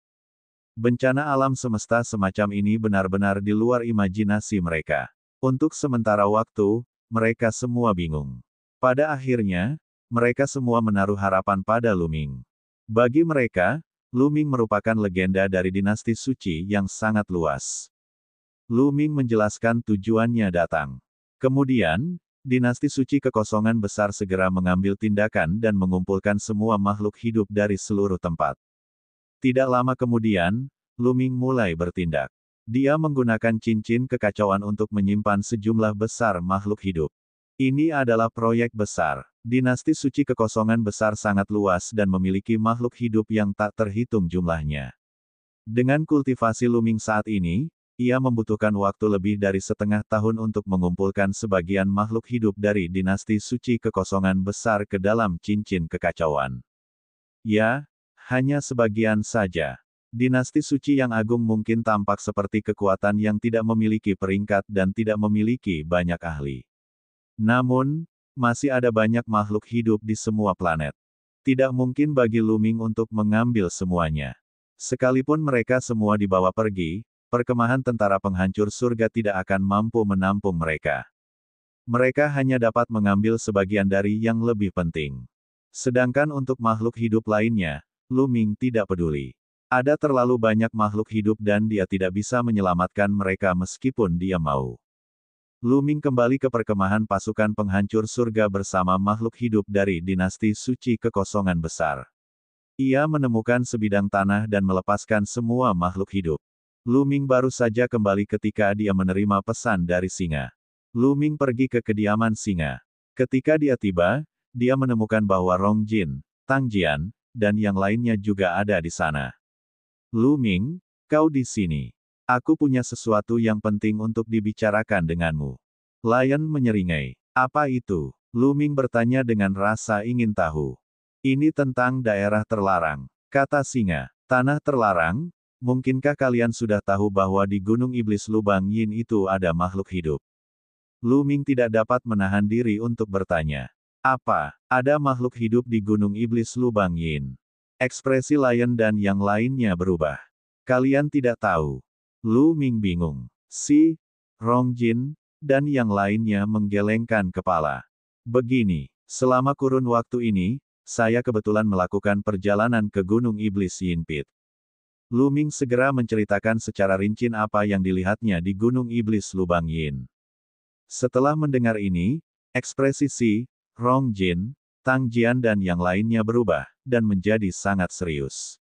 Bencana alam semesta semacam ini benar-benar di luar imajinasi mereka. Untuk sementara waktu, mereka semua bingung. Pada akhirnya, mereka semua menaruh harapan pada Lu Ming. Bagi mereka, Lu Ming merupakan legenda dari dinasti suci yang sangat luas. Lu Ming menjelaskan tujuannya datang. Kemudian, dinasti suci kekosongan besar segera mengambil tindakan dan mengumpulkan semua makhluk hidup dari seluruh tempat. Tidak lama kemudian, Lu Ming mulai bertindak. Dia menggunakan cincin kekacauan untuk menyimpan sejumlah besar makhluk hidup. Ini adalah proyek besar. Dinasti suci kekosongan besar sangat luas dan memiliki makhluk hidup yang tak terhitung jumlahnya. Dengan kultivasi Lu Ming saat ini, ia membutuhkan waktu lebih dari setengah tahun untuk mengumpulkan sebagian makhluk hidup dari dinasti suci kekosongan besar ke dalam cincin kekacauan. Ya, hanya sebagian saja. Dinasti suci yang agung mungkin tampak seperti kekuatan yang tidak memiliki peringkat dan tidak memiliki banyak ahli. Namun, masih ada banyak makhluk hidup di semua planet. Tidak mungkin bagi Lu Ming untuk mengambil semuanya. Sekalipun mereka semua dibawa pergi, perkemahan tentara penghancur surga tidak akan mampu menampung mereka. Mereka hanya dapat mengambil sebagian dari yang lebih penting. Sedangkan untuk makhluk hidup lainnya, Lu Ming tidak peduli. Ada terlalu banyak makhluk hidup dan dia tidak bisa menyelamatkan mereka meskipun dia mau. Lu Ming kembali ke perkemahan pasukan penghancur surga bersama makhluk hidup dari dinasti suci kekosongan besar. Ia menemukan sebidang tanah dan melepaskan semua makhluk hidup. Lu Ming baru saja kembali ketika dia menerima pesan dari singa. Lu Ming pergi ke kediaman singa. Ketika dia tiba, dia menemukan bahwa Rong Jin, Tang Jian, dan yang lainnya juga ada di sana. Lu Ming, kau di sini. Aku punya sesuatu yang penting untuk dibicarakan denganmu. Lion menyeringai. Apa itu? Lu Ming bertanya dengan rasa ingin tahu. Ini tentang daerah terlarang, kata singa. Tanah terlarang? Mungkinkah kalian sudah tahu bahwa di Gunung Iblis Lubang Yin itu ada makhluk hidup? Lu Ming tidak dapat menahan diri untuk bertanya. Apa, ada makhluk hidup di Gunung Iblis Lubang Yin? Ekspresi Lion dan yang lainnya berubah. Kalian tidak tahu. Lu Ming bingung. Si, Rong Jin, dan yang lainnya menggelengkan kepala. Begini, selama kurun waktu ini, saya kebetulan melakukan perjalanan ke Gunung Iblis Yin Pit. Lu Ming segera menceritakan secara rinci apa yang dilihatnya di Gunung Iblis Lubang Yin. Setelah mendengar ini, ekspresi Si, Rong Jin, Tang Jian dan yang lainnya berubah, dan menjadi sangat serius.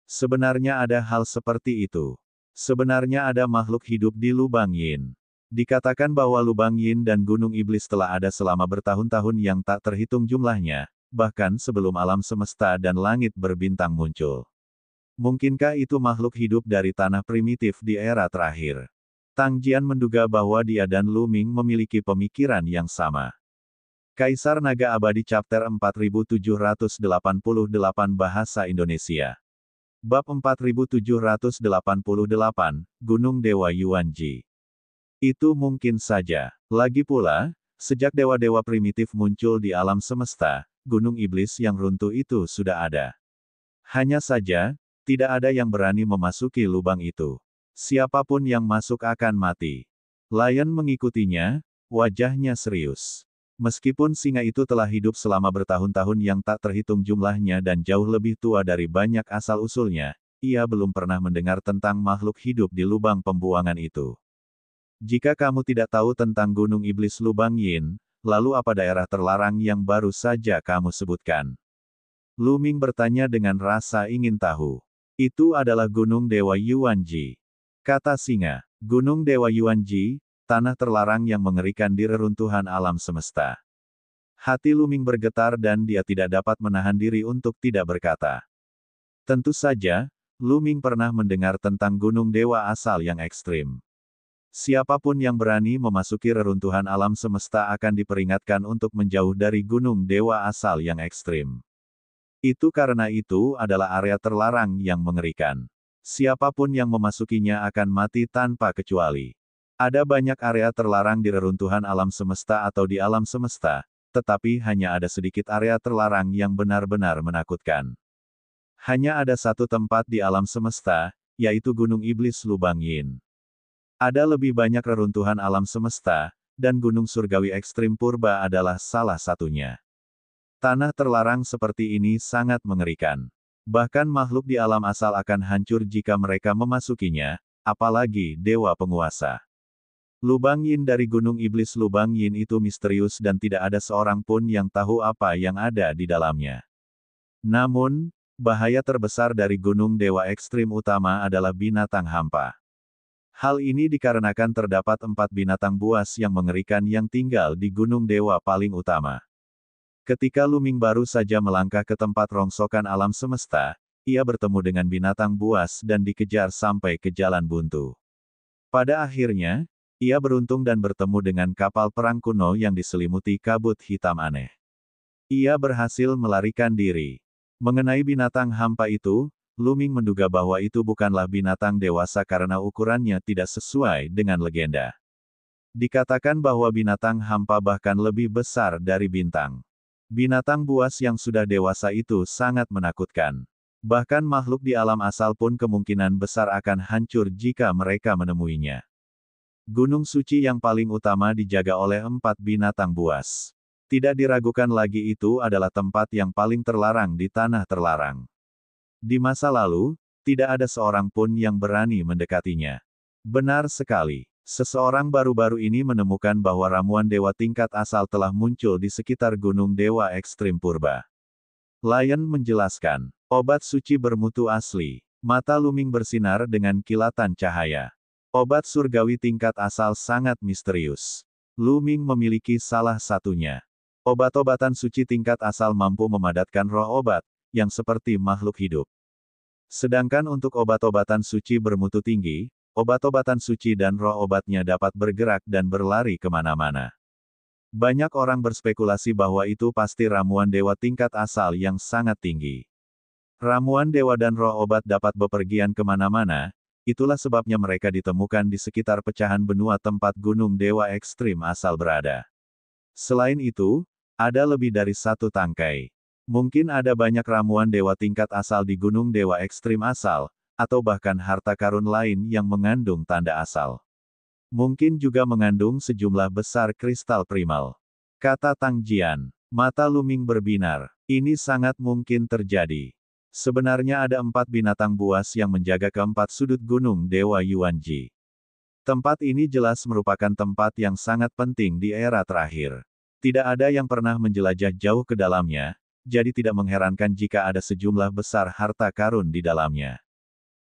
Sebenarnya ada hal seperti itu. Sebenarnya ada makhluk hidup di Lubang Yin. Dikatakan bahwa Lubang Yin dan Gunung Iblis telah ada selama bertahun-tahun yang tak terhitung jumlahnya, bahkan sebelum alam semesta dan langit berbintang muncul. Mungkinkah itu makhluk hidup dari tanah primitif di era terakhir? Tang Jian menduga bahwa dia dan Lu Ming memiliki pemikiran yang sama. Kaisar Naga Abadi Chapter 4788 Bahasa Indonesia. Bab 4788, Gunung Dewa Yuanji. Itu mungkin saja. Lagi pula, Sejak dewa-dewa primitif muncul di alam semesta, gunung iblis yang runtuh itu sudah ada. Hanya saja, tidak ada yang berani memasuki lubang itu. Siapapun yang masuk akan mati. Lion mengikutinya, wajahnya serius. Meskipun singa itu telah hidup selama bertahun-tahun yang tak terhitung jumlahnya dan jauh lebih tua dari banyak asal-usulnya, ia belum pernah mendengar tentang makhluk hidup di lubang pembuangan itu. Jika kamu tidak tahu tentang Gunung Iblis Lubang Yin, lalu apa daerah terlarang yang baru saja kamu sebutkan? Lu Ming bertanya dengan rasa ingin tahu. Itu adalah Gunung Dewa Yuanji. Kata singa, Gunung Dewa Yuanji, tanah terlarang yang mengerikan di reruntuhan alam semesta. Hati Lu Ming bergetar dan dia tidak dapat menahan diri untuk tidak berkata. Tentu saja, Lu Ming pernah mendengar tentang Gunung Dewa asal yang ekstrim. Siapapun yang berani memasuki reruntuhan alam semesta akan diperingatkan untuk menjauh dari Gunung Dewa asal yang ekstrim. Itu karena itu adalah area terlarang yang mengerikan. Siapapun yang memasukinya akan mati tanpa kecuali. Ada banyak area terlarang di reruntuhan alam semesta atau di alam semesta, tetapi hanya ada sedikit area terlarang yang benar-benar menakutkan. Hanya ada satu tempat di alam semesta, yaitu Gunung Iblis Lubang Yin. Ada lebih banyak reruntuhan alam semesta, dan Gunung Surgawi Ekstrim Purba adalah salah satunya. Tanah terlarang seperti ini sangat mengerikan. Bahkan makhluk di alam asal akan hancur jika mereka memasukinya, apalagi dewa penguasa. Lubang Yin dari Gunung Iblis Lubang Yin itu misterius dan tidak ada seorang pun yang tahu apa yang ada di dalamnya. Namun, bahaya terbesar dari Gunung Dewa Ekstrim Utama adalah binatang hampa. Hal ini dikarenakan terdapat 4 binatang buas yang mengerikan yang tinggal di Gunung Dewa paling utama. Ketika Lu Ming baru saja melangkah ke tempat rongsokan alam semesta, ia bertemu dengan binatang buas dan dikejar sampai ke jalan buntu. Pada akhirnya, ia beruntung dan bertemu dengan kapal perang kuno yang diselimuti kabut hitam aneh. Ia berhasil melarikan diri. Mengenai binatang hampa itu, Lu Ming menduga bahwa itu bukanlah binatang dewasa karena ukurannya tidak sesuai dengan legenda. Dikatakan bahwa binatang hampa bahkan lebih besar dari bintang. Binatang buas yang sudah dewasa itu sangat menakutkan. Bahkan makhluk di alam asal pun kemungkinan besar akan hancur jika mereka menemuinya. Gunung suci yang paling utama dijaga oleh 4 binatang buas. Tidak diragukan lagi itu adalah tempat yang paling terlarang di tanah terlarang. Di masa lalu, tidak ada seorang pun yang berani mendekatinya. Benar sekali. Seseorang baru-baru ini menemukan bahwa ramuan dewa tingkat asal telah muncul di sekitar Gunung Dewa Ekstrim Purba. Lion menjelaskan, obat suci bermutu asli. Mata Lu Ming bersinar dengan kilatan cahaya. Obat surgawi tingkat asal sangat misterius. Lu Ming memiliki salah satunya. Obat-obatan suci tingkat asal mampu memadatkan roh obat, yang seperti makhluk hidup. Sedangkan untuk obat-obatan suci bermutu tinggi, obat-obatan suci dan roh obatnya dapat bergerak dan berlari kemana-mana. Banyak orang berspekulasi bahwa itu pasti ramuan dewa tingkat asal yang sangat tinggi. Ramuan dewa dan roh obat dapat bepergian kemana-mana, itulah sebabnya mereka ditemukan di sekitar pecahan benua tempat Gunung Dewa Ekstrim asal berada. Selain itu, ada lebih dari 1 tangkai. Mungkin ada banyak ramuan dewa tingkat asal di Gunung Dewa Ekstrim asal, atau bahkan harta karun lain yang mengandung tanda asal. Mungkin juga mengandung sejumlah besar kristal primal. Kata Tang Jian. Mata Lu Ming berbinar. Ini sangat mungkin terjadi. Sebenarnya ada 4 binatang buas yang menjaga keempat sudut Gunung Dewa Yuanji. Tempat ini jelas merupakan tempat yang sangat penting di era terakhir. Tidak ada yang pernah menjelajah jauh ke dalamnya, jadi tidak mengherankan jika ada sejumlah besar harta karun di dalamnya.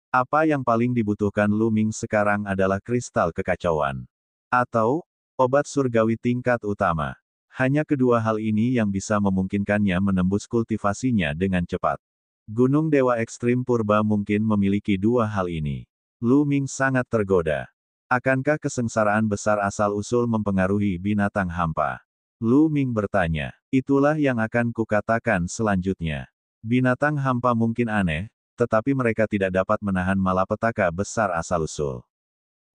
Apa yang paling dibutuhkan Lu Ming sekarang adalah kristal kekacauan. Atau, obat surgawi tingkat utama. Hanya kedua hal ini yang bisa memungkinkannya menembus kultivasinya dengan cepat. Gunung Dewa Ekstrim Purba mungkin memiliki 2 hal ini. Lu Ming sangat tergoda. Akankah kesengsaraan besar asal-usul mempengaruhi binatang hampa? Lu Ming bertanya. Itulah yang akan kukatakan selanjutnya. Binatang hampa mungkin aneh, tetapi mereka tidak dapat menahan malapetaka besar asal-usul.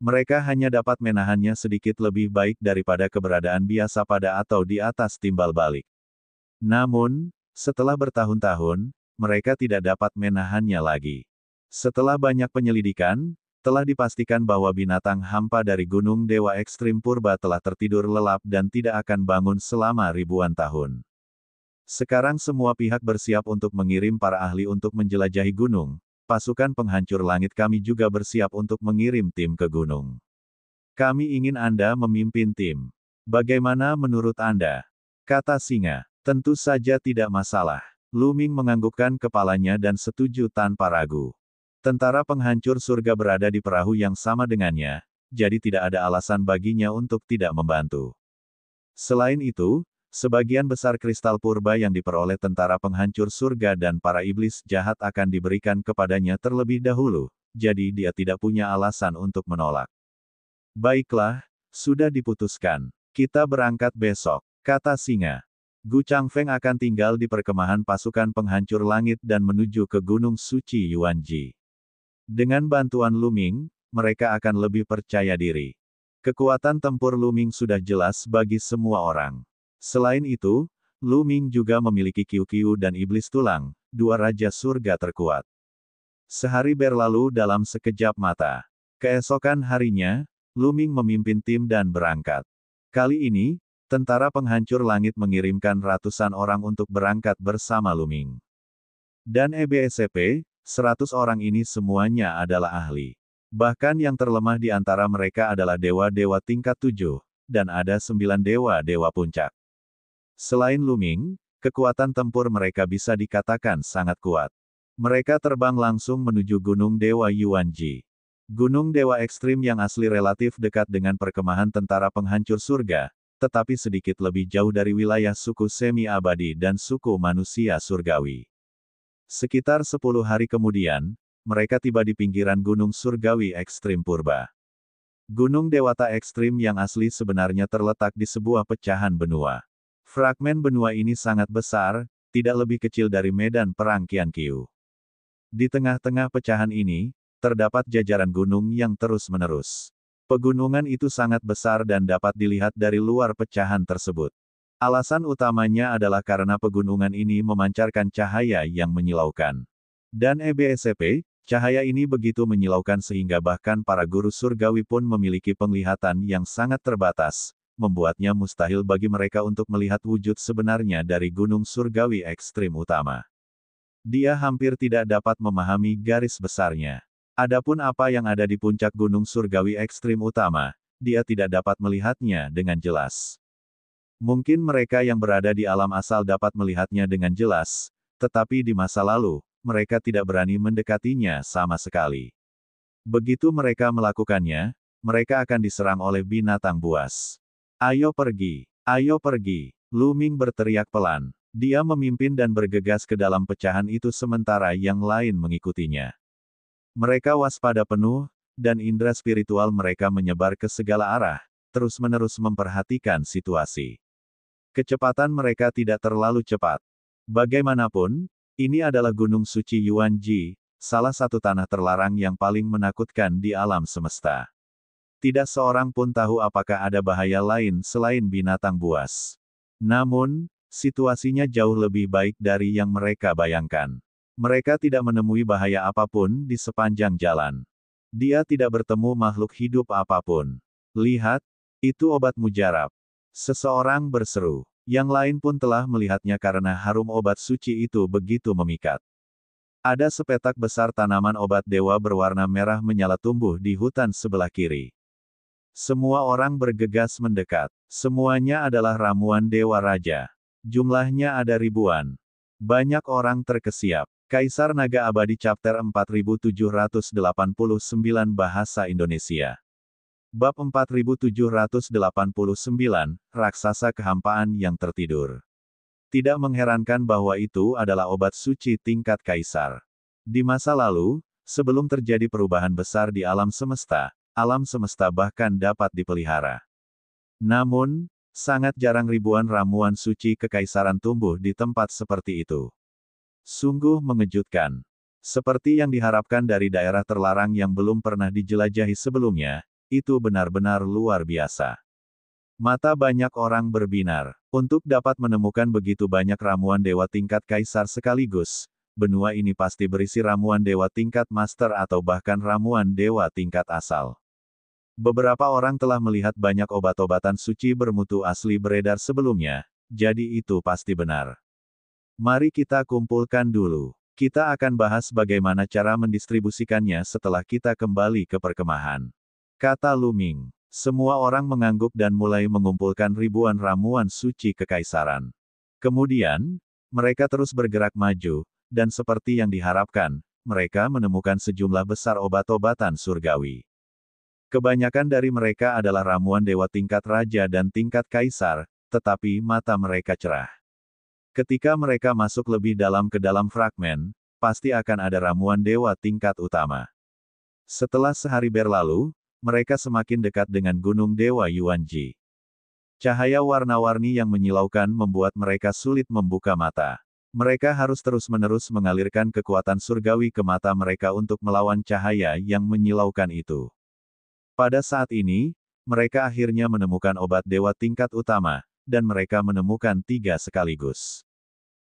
Mereka hanya dapat menahannya sedikit lebih baik daripada keberadaan biasa pada atau di atas timbal balik. Namun, setelah bertahun-tahun, mereka tidak dapat menahannya lagi. Setelah banyak penyelidikan, telah dipastikan bahwa binatang hampa dari Gunung Dewa Ekstrim Purba telah tertidur lelap dan tidak akan bangun selama ribuan tahun. Sekarang semua pihak bersiap untuk mengirim para ahli untuk menjelajahi gunung. Pasukan penghancur langit kami juga bersiap untuk mengirim tim ke gunung. Kami ingin Anda memimpin tim. Bagaimana menurut Anda? Kata singa. Tentu saja tidak masalah. Lu Ming menganggukkan kepalanya dan setuju tanpa ragu. Tentara penghancur surga berada di perahu yang sama dengannya, jadi tidak ada alasan baginya untuk tidak membantu. Selain itu, sebagian besar kristal purba yang diperoleh tentara penghancur surga dan para iblis jahat akan diberikan kepadanya terlebih dahulu, jadi dia tidak punya alasan untuk menolak. Baiklah, sudah diputuskan. Kita berangkat besok, kata singa. Gu Changfeng akan tinggal di perkemahan pasukan penghancur langit dan menuju ke Gunung Suci Yuanji. Dengan bantuan Lu Ming, mereka akan lebih percaya diri. Kekuatan tempur Lu Ming sudah jelas bagi semua orang. Selain itu, Lu Ming juga memiliki Qiu-Qiu dan Iblis Tulang, dua raja surga terkuat. Sehari berlalu dalam sekejap mata. Keesokan harinya, Lu Ming memimpin tim dan berangkat. Kali ini, tentara penghancur langit mengirimkan ratusan orang untuk berangkat bersama Lu Ming. Dan EBSCP, 100 orang ini semuanya adalah ahli. Bahkan yang terlemah di antara mereka adalah dewa-dewa tingkat 7, dan ada 9 dewa-dewa puncak. Selain Lu Ming, kekuatan tempur mereka bisa dikatakan sangat kuat. Mereka terbang langsung menuju Gunung Dewa Yuanji. Gunung Dewa Ekstrim yang asli relatif dekat dengan perkemahan tentara penghancur surga, tetapi sedikit lebih jauh dari wilayah suku semi-abadi dan suku manusia surgawi. Sekitar 10 hari kemudian, mereka tiba di pinggiran Gunung Surgawi Ekstrim Purba. Gunung Dewata Ekstrim yang asli sebenarnya terletak di sebuah pecahan benua. Fragmen benua ini sangat besar, tidak lebih kecil dari medan perang Qianqiu. Di tengah-tengah pecahan ini, terdapat jajaran gunung yang terus-menerus. Pegunungan itu sangat besar dan dapat dilihat dari luar pecahan tersebut. Alasan utamanya adalah karena pegunungan ini memancarkan cahaya yang menyilaukan. Dan EBSCP, cahaya ini begitu menyilaukan sehingga bahkan para guru surgawi pun memiliki penglihatan yang sangat terbatas, membuatnya mustahil bagi mereka untuk melihat wujud sebenarnya dari Gunung Surgawi Ekstrim Utama. Dia hampir tidak dapat memahami garis besarnya. Adapun apa yang ada di puncak Gunung Surgawi Ekstrim Utama, dia tidak dapat melihatnya dengan jelas. Mungkin mereka yang berada di alam asal dapat melihatnya dengan jelas, tetapi di masa lalu, mereka tidak berani mendekatinya sama sekali. Begitu mereka melakukannya, mereka akan diserang oleh binatang buas. Ayo pergi, ayo pergi, Lu Ming berteriak pelan. Dia memimpin dan bergegas ke dalam pecahan itu sementara yang lain mengikutinya. Mereka waspada penuh, dan indera spiritual mereka menyebar ke segala arah, terus-menerus memperhatikan situasi. Kecepatan mereka tidak terlalu cepat. Bagaimanapun, ini adalah Gunung Suci Yuanji, salah satu tanah terlarang yang paling menakutkan di alam semesta. Tidak seorang pun tahu apakah ada bahaya lain selain binatang buas. Namun, situasinya jauh lebih baik dari yang mereka bayangkan. Mereka tidak menemui bahaya apapun di sepanjang jalan. Dia tidak bertemu makhluk hidup apapun. Lihat, itu obat mujarab. Seseorang berseru. Yang lain pun telah melihatnya karena harum obat suci itu begitu memikat. Ada sepetak besar tanaman obat dewa berwarna merah menyala tumbuh di hutan sebelah kiri. Semua orang bergegas mendekat. Semuanya adalah ramuan dewa raja. Jumlahnya ada ribuan. Banyak orang terkesiap. Kaisar Naga Abadi Chapter 4789 Bahasa Indonesia. Bab 4789, Raksasa Kehampaan yang Tertidur. Tidak mengherankan bahwa itu adalah obat suci tingkat kaisar. Di masa lalu, sebelum terjadi perubahan besar di alam semesta bahkan dapat dipelihara. Namun, sangat jarang ribuan ramuan suci kekaisaran tumbuh di tempat seperti itu. Sungguh mengejutkan. Seperti yang diharapkan dari daerah terlarang yang belum pernah dijelajahi sebelumnya, itu benar-benar luar biasa. Mata banyak orang berbinar. Untuk dapat menemukan begitu banyak ramuan dewa tingkat kaisar sekaligus, benua ini pasti berisi ramuan dewa tingkat master atau bahkan ramuan dewa tingkat asal. Beberapa orang telah melihat banyak obat-obatan suci bermutu asli beredar sebelumnya, jadi itu pasti benar. Mari kita kumpulkan dulu. Kita akan bahas bagaimana cara mendistribusikannya setelah kita kembali ke perkemahan. Kata Lu Ming. Semua orang mengangguk dan mulai mengumpulkan ribuan ramuan suci kekaisaran. Kemudian, mereka terus bergerak maju, dan seperti yang diharapkan, mereka menemukan sejumlah besar obat-obatan surgawi. Kebanyakan dari mereka adalah ramuan dewa tingkat raja dan tingkat kaisar, tetapi mata mereka cerah. Ketika mereka masuk lebih dalam ke dalam fragmen, pasti akan ada ramuan dewa tingkat utama. Setelah sehari berlalu, mereka semakin dekat dengan gunung dewa Yuanji. Cahaya warna-warni yang menyilaukan membuat mereka sulit membuka mata. Mereka harus terus-menerus mengalirkan kekuatan surgawi ke mata mereka untuk melawan cahaya yang menyilaukan itu. Pada saat ini, mereka akhirnya menemukan obat dewa tingkat utama, dan mereka menemukan 3 sekaligus.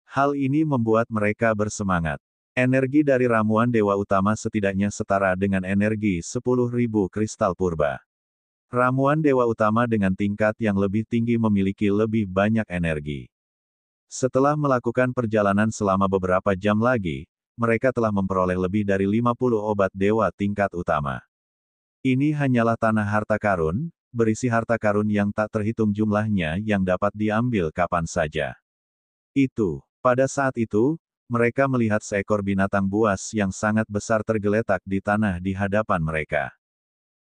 Hal ini membuat mereka bersemangat. Energi dari ramuan dewa utama setidaknya setara dengan energi 10.000 kristal purba. Ramuan dewa utama dengan tingkat yang lebih tinggi memiliki lebih banyak energi. Setelah melakukan perjalanan selama beberapa jam lagi, mereka telah memperoleh lebih dari 50 obat dewa tingkat utama. Ini hanyalah tanah harta karun, berisi harta karun yang tak terhitung jumlahnya yang dapat diambil kapan saja. Pada saat itu, mereka melihat seekor binatang buas yang sangat besar tergeletak di tanah di hadapan mereka.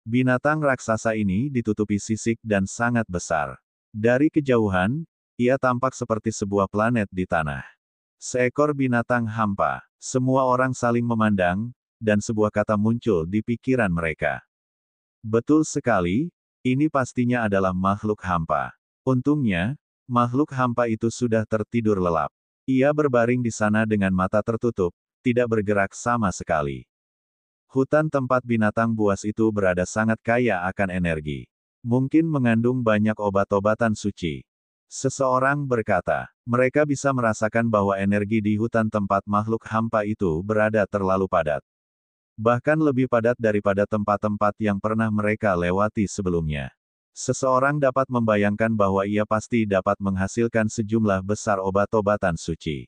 Binatang raksasa ini ditutupi sisik dan sangat besar. Dari kejauhan, ia tampak seperti sebuah planet di tanah. Seekor binatang hampa. Semua orang saling memandang, dan sebuah kata muncul di pikiran mereka. Betul sekali, ini pastinya adalah makhluk hampa. Untungnya, makhluk hampa itu sudah tertidur lelap. Ia berbaring di sana dengan mata tertutup, tidak bergerak sama sekali. Hutan tempat binatang buas itu berada sangat kaya akan energi. Mungkin mengandung banyak obat-obatan suci. Seseorang berkata, mereka bisa merasakan bahwa energi di hutan tempat makhluk hampa itu berada terlalu padat. Bahkan lebih padat daripada tempat-tempat yang pernah mereka lewati sebelumnya. Seseorang dapat membayangkan bahwa ia pasti dapat menghasilkan sejumlah besar obat-obatan suci.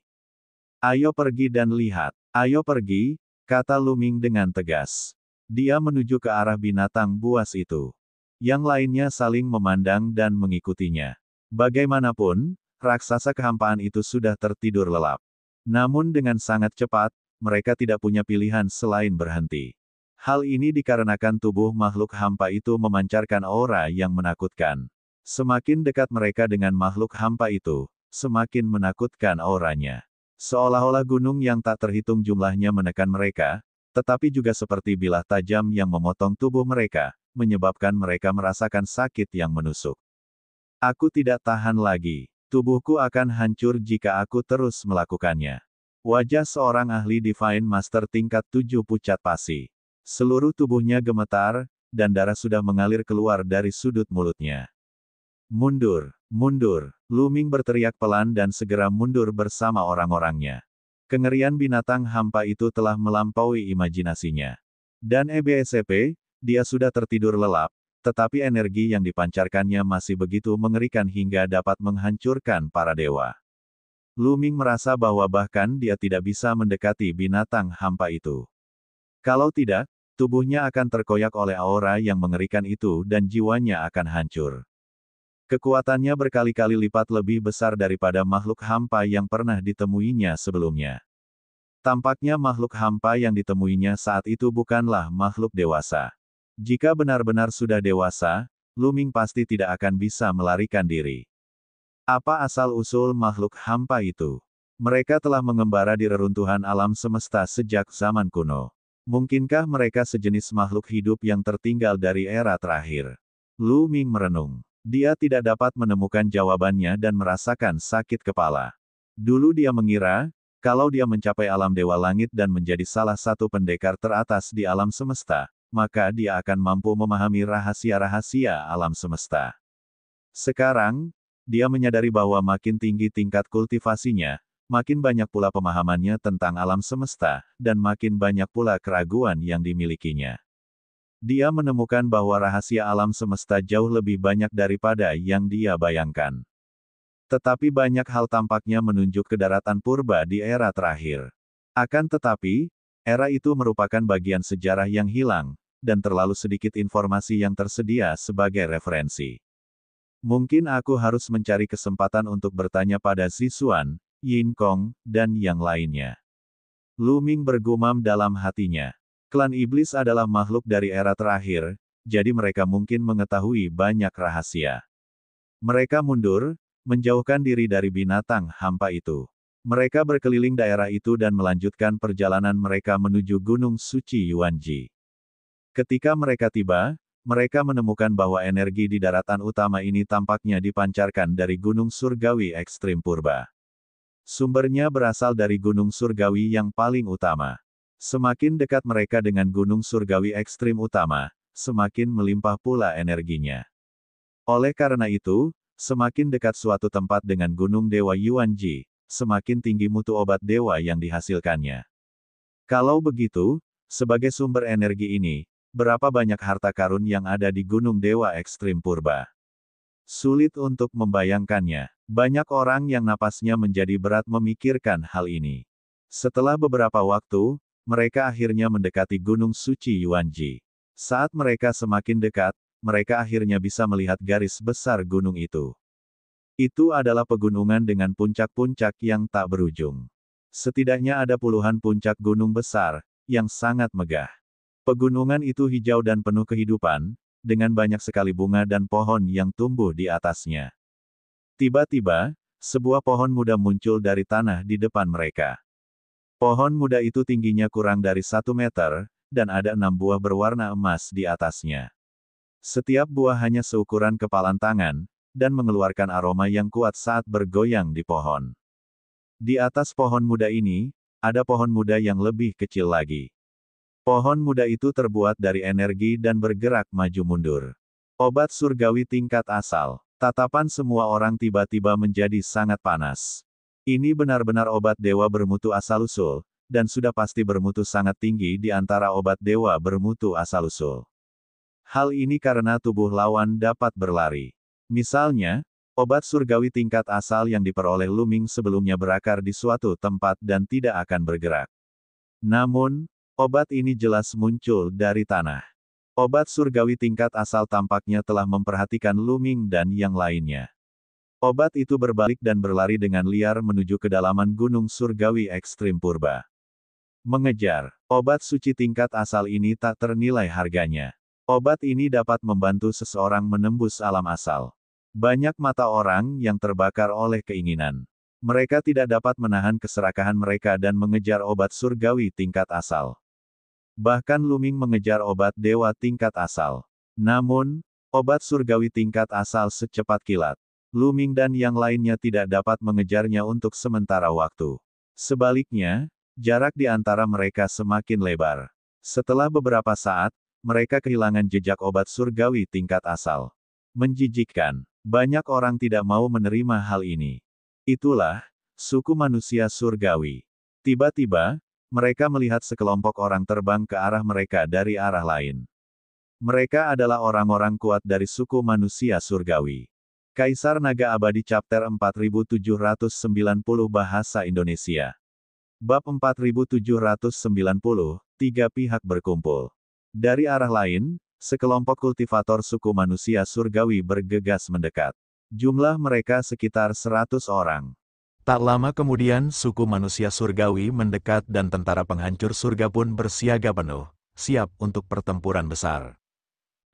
Ayo pergi dan lihat. Ayo pergi, kata Lu Ming dengan tegas. Dia menuju ke arah binatang buas itu. Yang lainnya saling memandang dan mengikutinya. Bagaimanapun, raksasa kehampaan itu sudah tertidur lelap. Namun dengan sangat cepat, mereka tidak punya pilihan selain berhenti. Hal ini dikarenakan tubuh makhluk hampa itu memancarkan aura yang menakutkan. Semakin dekat mereka dengan makhluk hampa itu, semakin menakutkan auranya. Seolah-olah gunung yang tak terhitung jumlahnya menekan mereka, tetapi juga seperti bilah tajam yang memotong tubuh mereka, menyebabkan mereka merasakan sakit yang menusuk. Aku tidak tahan lagi. Tubuhku akan hancur jika aku terus melakukannya. Wajah seorang ahli Divine Master tingkat 7 pucat pasi. Seluruh tubuhnya gemetar, dan darah sudah mengalir keluar dari sudut mulutnya. Mundur, mundur, Lu Ming berteriak pelan dan segera mundur bersama orang-orangnya. Kengerian binatang hampa itu telah melampaui imajinasinya. Dan EBSP, dia sudah tertidur lelap, tetapi energi yang dipancarkannya masih begitu mengerikan hingga dapat menghancurkan para dewa. Lu Ming merasa bahwa bahkan dia tidak bisa mendekati binatang hampa itu. Kalau tidak, tubuhnya akan terkoyak oleh aura yang mengerikan itu dan jiwanya akan hancur. Kekuatannya berkali-kali lipat lebih besar daripada makhluk hampa yang pernah ditemuinya sebelumnya. Tampaknya makhluk hampa yang ditemuinya saat itu bukanlah makhluk dewasa. Jika benar-benar sudah dewasa, Lu Ming pasti tidak akan bisa melarikan diri. Apa asal-usul makhluk hampa itu? Mereka telah mengembara di reruntuhan alam semesta sejak zaman kuno. Mungkinkah mereka sejenis makhluk hidup yang tertinggal dari era terakhir? Lu Ming merenung. Dia tidak dapat menemukan jawabannya dan merasakan sakit kepala. Dulu dia mengira, kalau dia mencapai alam dewa langit dan menjadi salah satu pendekar teratas di alam semesta, maka dia akan mampu memahami rahasia-rahasia alam semesta. Sekarang, dia menyadari bahwa makin tinggi tingkat kultivasinya, makin banyak pula pemahamannya tentang alam semesta, dan makin banyak pula keraguan yang dimilikinya. Dia menemukan bahwa rahasia alam semesta jauh lebih banyak daripada yang dia bayangkan. Tetapi banyak hal tampaknya menunjuk ke daratan purba di era terakhir. Akan tetapi, era itu merupakan bagian sejarah yang hilang, dan terlalu sedikit informasi yang tersedia sebagai referensi. Mungkin aku harus mencari kesempatan untuk bertanya pada Zixuan, Yin Kong, dan yang lainnya. Lu Ming bergumam dalam hatinya. Klan iblis adalah makhluk dari era terakhir, jadi mereka mungkin mengetahui banyak rahasia. Mereka mundur, menjauhkan diri dari binatang hampa itu. Mereka berkeliling daerah itu dan melanjutkan perjalanan mereka menuju Gunung Suci Yuanji. Ketika mereka tiba, mereka menemukan bahwa energi di daratan utama ini tampaknya dipancarkan dari Gunung Surgawi Ekstrim Purba. Sumbernya berasal dari Gunung Surgawi yang paling utama. Semakin dekat mereka dengan Gunung Surgawi Ekstrim Utama, semakin melimpah pula energinya. Oleh karena itu, semakin dekat suatu tempat dengan Gunung Dewa Yuanji, semakin tinggi mutu obat dewa yang dihasilkannya. Kalau begitu, sebagai sumber energi ini, berapa banyak harta karun yang ada di Gunung Dewa Ekstrim Purba? Sulit untuk membayangkannya. Banyak orang yang napasnya menjadi berat memikirkan hal ini. Setelah beberapa waktu, mereka akhirnya mendekati Gunung Suci Yuanji. Saat mereka semakin dekat, mereka akhirnya bisa melihat garis besar gunung itu. Itu adalah pegunungan dengan puncak-puncak yang tak berujung. Setidaknya ada puluhan puncak gunung besar, yang sangat megah. Pegunungan itu hijau dan penuh kehidupan, dengan banyak sekali bunga dan pohon yang tumbuh di atasnya. Tiba-tiba, sebuah pohon muda muncul dari tanah di depan mereka. Pohon muda itu tingginya kurang dari 1 meter, dan ada 6 buah berwarna emas di atasnya. Setiap buah hanya seukuran kepalan tangan, dan mengeluarkan aroma yang kuat saat bergoyang di pohon. Di atas pohon muda ini, ada pohon muda yang lebih kecil lagi. Pohon muda itu terbuat dari energi dan bergerak maju mundur. Obat surgawi tingkat asal. Tatapan semua orang tiba-tiba menjadi sangat panas. Ini benar-benar obat dewa bermutu asal-usul, dan sudah pasti bermutu sangat tinggi di antara obat dewa bermutu asal-usul. Hal ini karena tubuh lawan dapat berlari. Misalnya, obat surgawi tingkat asal yang diperoleh Lu Ming sebelumnya berakar di suatu tempat dan tidak akan bergerak. Namun, obat ini jelas muncul dari tanah. Obat surgawi tingkat asal tampaknya telah memperhatikan Lu Ming dan yang lainnya. Obat itu berbalik dan berlari dengan liar menuju kedalaman Gunung Surgawi Ekstrim Purba. Mengejar. Obat suci tingkat asal ini tak ternilai harganya. Obat ini dapat membantu seseorang menembus alam asal. Banyak mata orang yang terbakar oleh keinginan. Mereka tidak dapat menahan keserakahan mereka dan mengejar obat surgawi tingkat asal. Bahkan Lu Ming mengejar obat dewa tingkat asal. Namun, obat surgawi tingkat asal secepat kilat. Lu Ming dan yang lainnya tidak dapat mengejarnya untuk sementara waktu. Sebaliknya, jarak di antara mereka semakin lebar. Setelah beberapa saat, mereka kehilangan jejak obat surgawi tingkat asal. Menjijikkan. Banyak orang tidak mau menerima hal ini. Itulah, suku manusia surgawi. Tiba-tiba, mereka melihat sekelompok orang terbang ke arah mereka dari arah lain. Mereka adalah orang-orang kuat dari suku manusia surgawi. Kaisar Naga Abadi Chapter 4790 Bahasa Indonesia. Bab 4790, 3 pihak berkumpul. Dari arah lain, sekelompok kultivator suku manusia surgawi bergegas mendekat. Jumlah mereka sekitar 100 orang. Tak lama kemudian suku manusia surgawi mendekat dan tentara penghancur surga pun bersiaga penuh, siap untuk pertempuran besar.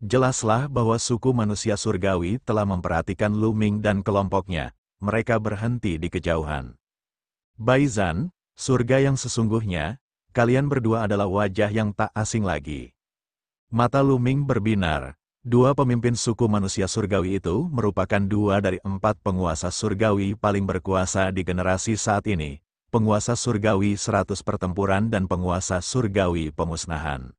Jelaslah bahwa suku manusia surgawi telah memperhatikan Lu Ming dan kelompoknya. Mereka berhenti di kejauhan. Baizan, surga yang sesungguhnya, kalian berdua adalah wajah yang tak asing lagi. Mata Lu Ming berbinar. Dua pemimpin suku manusia surgawi itu merupakan 2 dari 4 penguasa surgawi paling berkuasa di generasi saat ini. Penguasa surgawi 100 pertempuran dan penguasa surgawi pemusnahan.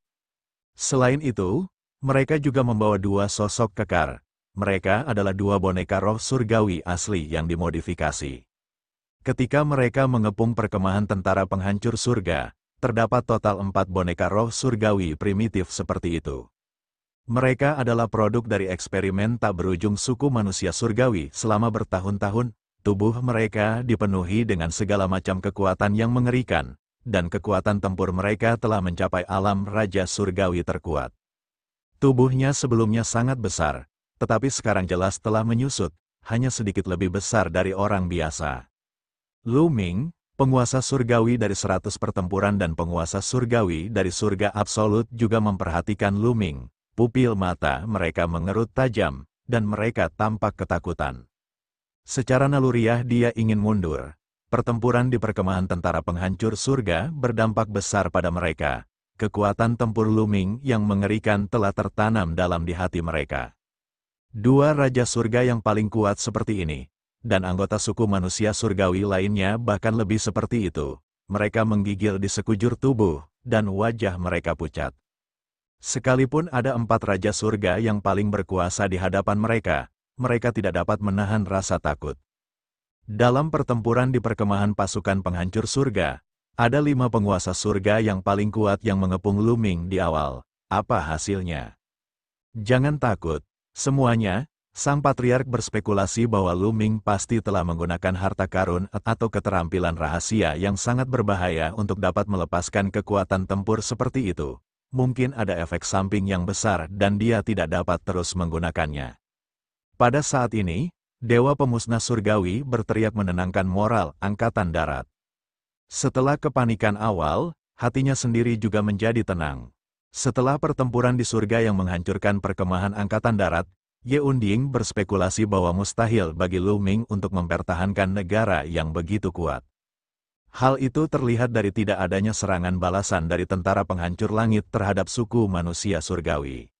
Selain itu, mereka juga membawa dua sosok kekar. Mereka adalah dua boneka roh surgawi asli yang dimodifikasi. Ketika mereka mengepung perkemahan tentara penghancur surga, terdapat total 4 boneka roh surgawi primitif seperti itu. Mereka adalah produk dari eksperimen tak berujung suku manusia surgawi selama bertahun-tahun. Tubuh mereka dipenuhi dengan segala macam kekuatan yang mengerikan, dan kekuatan tempur mereka telah mencapai alam raja surgawi terkuat. Tubuhnya sebelumnya sangat besar, tetapi sekarang jelas telah menyusut, hanya sedikit lebih besar dari orang biasa. Lu Ming, penguasa surgawi dari 100 pertempuran dan penguasa surgawi dari surga absolut juga memperhatikan Lu Ming. Pupil mata mereka mengerut tajam, dan mereka tampak ketakutan. Secara naluriah dia ingin mundur. Pertempuran di perkemahan tentara penghancur surga berdampak besar pada mereka. Kekuatan tempur Lu Ming yang mengerikan telah tertanam dalam di hati mereka. Dua raja surga yang paling kuat seperti ini, dan anggota suku manusia surgawi lainnya bahkan lebih seperti itu. Mereka menggigil di sekujur tubuh, dan wajah mereka pucat. Sekalipun ada 4 raja surga yang paling berkuasa di hadapan mereka, mereka tidak dapat menahan rasa takut. Dalam pertempuran di perkemahan pasukan penghancur surga, ada 5 penguasa surga yang paling kuat yang mengepung Lu Ming di awal. Apa hasilnya? Jangan takut. Semuanya, sang patriark berspekulasi bahwa Lu Ming pasti telah menggunakan harta karun atau keterampilan rahasia yang sangat berbahaya untuk dapat melepaskan kekuatan tempur seperti itu. Mungkin ada efek samping yang besar dan dia tidak dapat terus menggunakannya. Pada saat ini, Dewa Pemusnah Surgawi berteriak menenangkan moral Angkatan Darat. Setelah kepanikan awal, hatinya sendiri juga menjadi tenang. Setelah pertempuran di surga yang menghancurkan perkemahan Angkatan Darat, Ye Unding berspekulasi bahwa mustahil bagi Lu Ming untuk mempertahankan negara yang begitu kuat. Hal itu terlihat dari tidak adanya serangan balasan dari tentara penghancur langit terhadap suku manusia surgawi.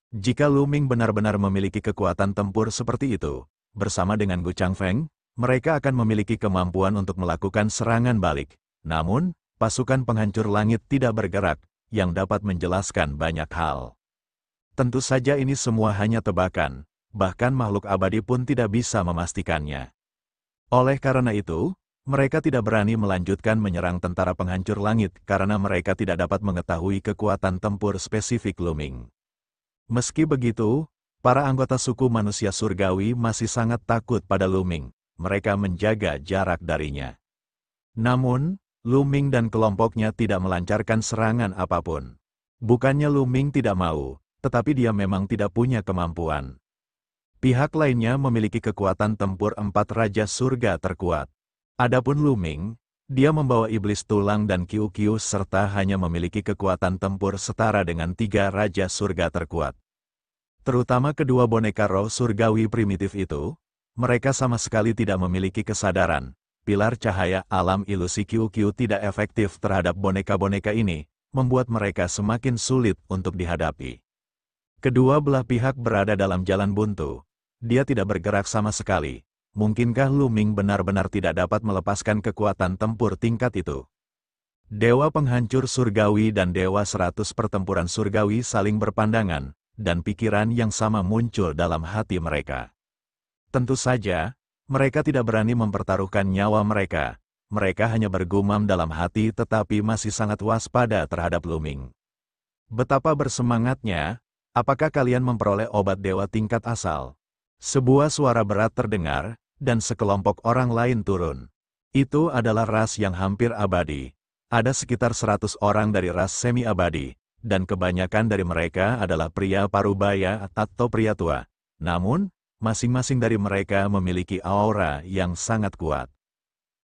Jika Lu Ming benar-benar memiliki kekuatan tempur seperti itu, bersama dengan Gu Changfeng, mereka akan memiliki kemampuan untuk melakukan serangan balik. Namun, pasukan penghancur langit tidak bergerak, yang dapat menjelaskan banyak hal. Tentu saja ini semua hanya tebakan, bahkan makhluk abadi pun tidak bisa memastikannya. Oleh karena itu, mereka tidak berani melanjutkan menyerang tentara penghancur langit karena mereka tidak dapat mengetahui kekuatan tempur spesifik Lu Ming. Meski begitu, para anggota suku manusia surgawi masih sangat takut pada Lu Ming. Mereka menjaga jarak darinya. Namun, Lu Ming dan kelompoknya tidak melancarkan serangan apapun. Bukannya Lu Ming tidak mau, tetapi dia memang tidak punya kemampuan. Pihak lainnya memiliki kekuatan tempur 4 raja surga terkuat. Adapun Lu Ming, dia membawa iblis tulang dan Kiu-Kiu serta hanya memiliki kekuatan tempur setara dengan 3 raja surga terkuat. Terutama kedua boneka roh surgawi primitif itu, mereka sama sekali tidak memiliki kesadaran. Pilar cahaya alam ilusi Kiu-Kiu tidak efektif terhadap boneka-boneka ini, membuat mereka semakin sulit untuk dihadapi. Kedua belah pihak berada dalam jalan buntu. Dia tidak bergerak sama sekali. Mungkinkah Lu Ming benar-benar tidak dapat melepaskan kekuatan tempur tingkat itu? Dewa penghancur surgawi dan Dewa 100 pertempuran surgawi saling berpandangan, dan pikiran yang sama muncul dalam hati mereka. Tentu saja, mereka tidak berani mempertaruhkan nyawa mereka. Mereka hanya bergumam dalam hati tetapi masih sangat waspada terhadap Lu Ming. Betapa bersemangatnya, apakah kalian memperoleh obat dewa tingkat asal? Sebuah suara berat terdengar, dan sekelompok orang lain turun. Itu adalah ras yang hampir abadi. Ada sekitar 100 orang dari ras semi-abadi, dan kebanyakan dari mereka adalah pria parubaya atau pria tua. Namun, masing-masing dari mereka memiliki aura yang sangat kuat.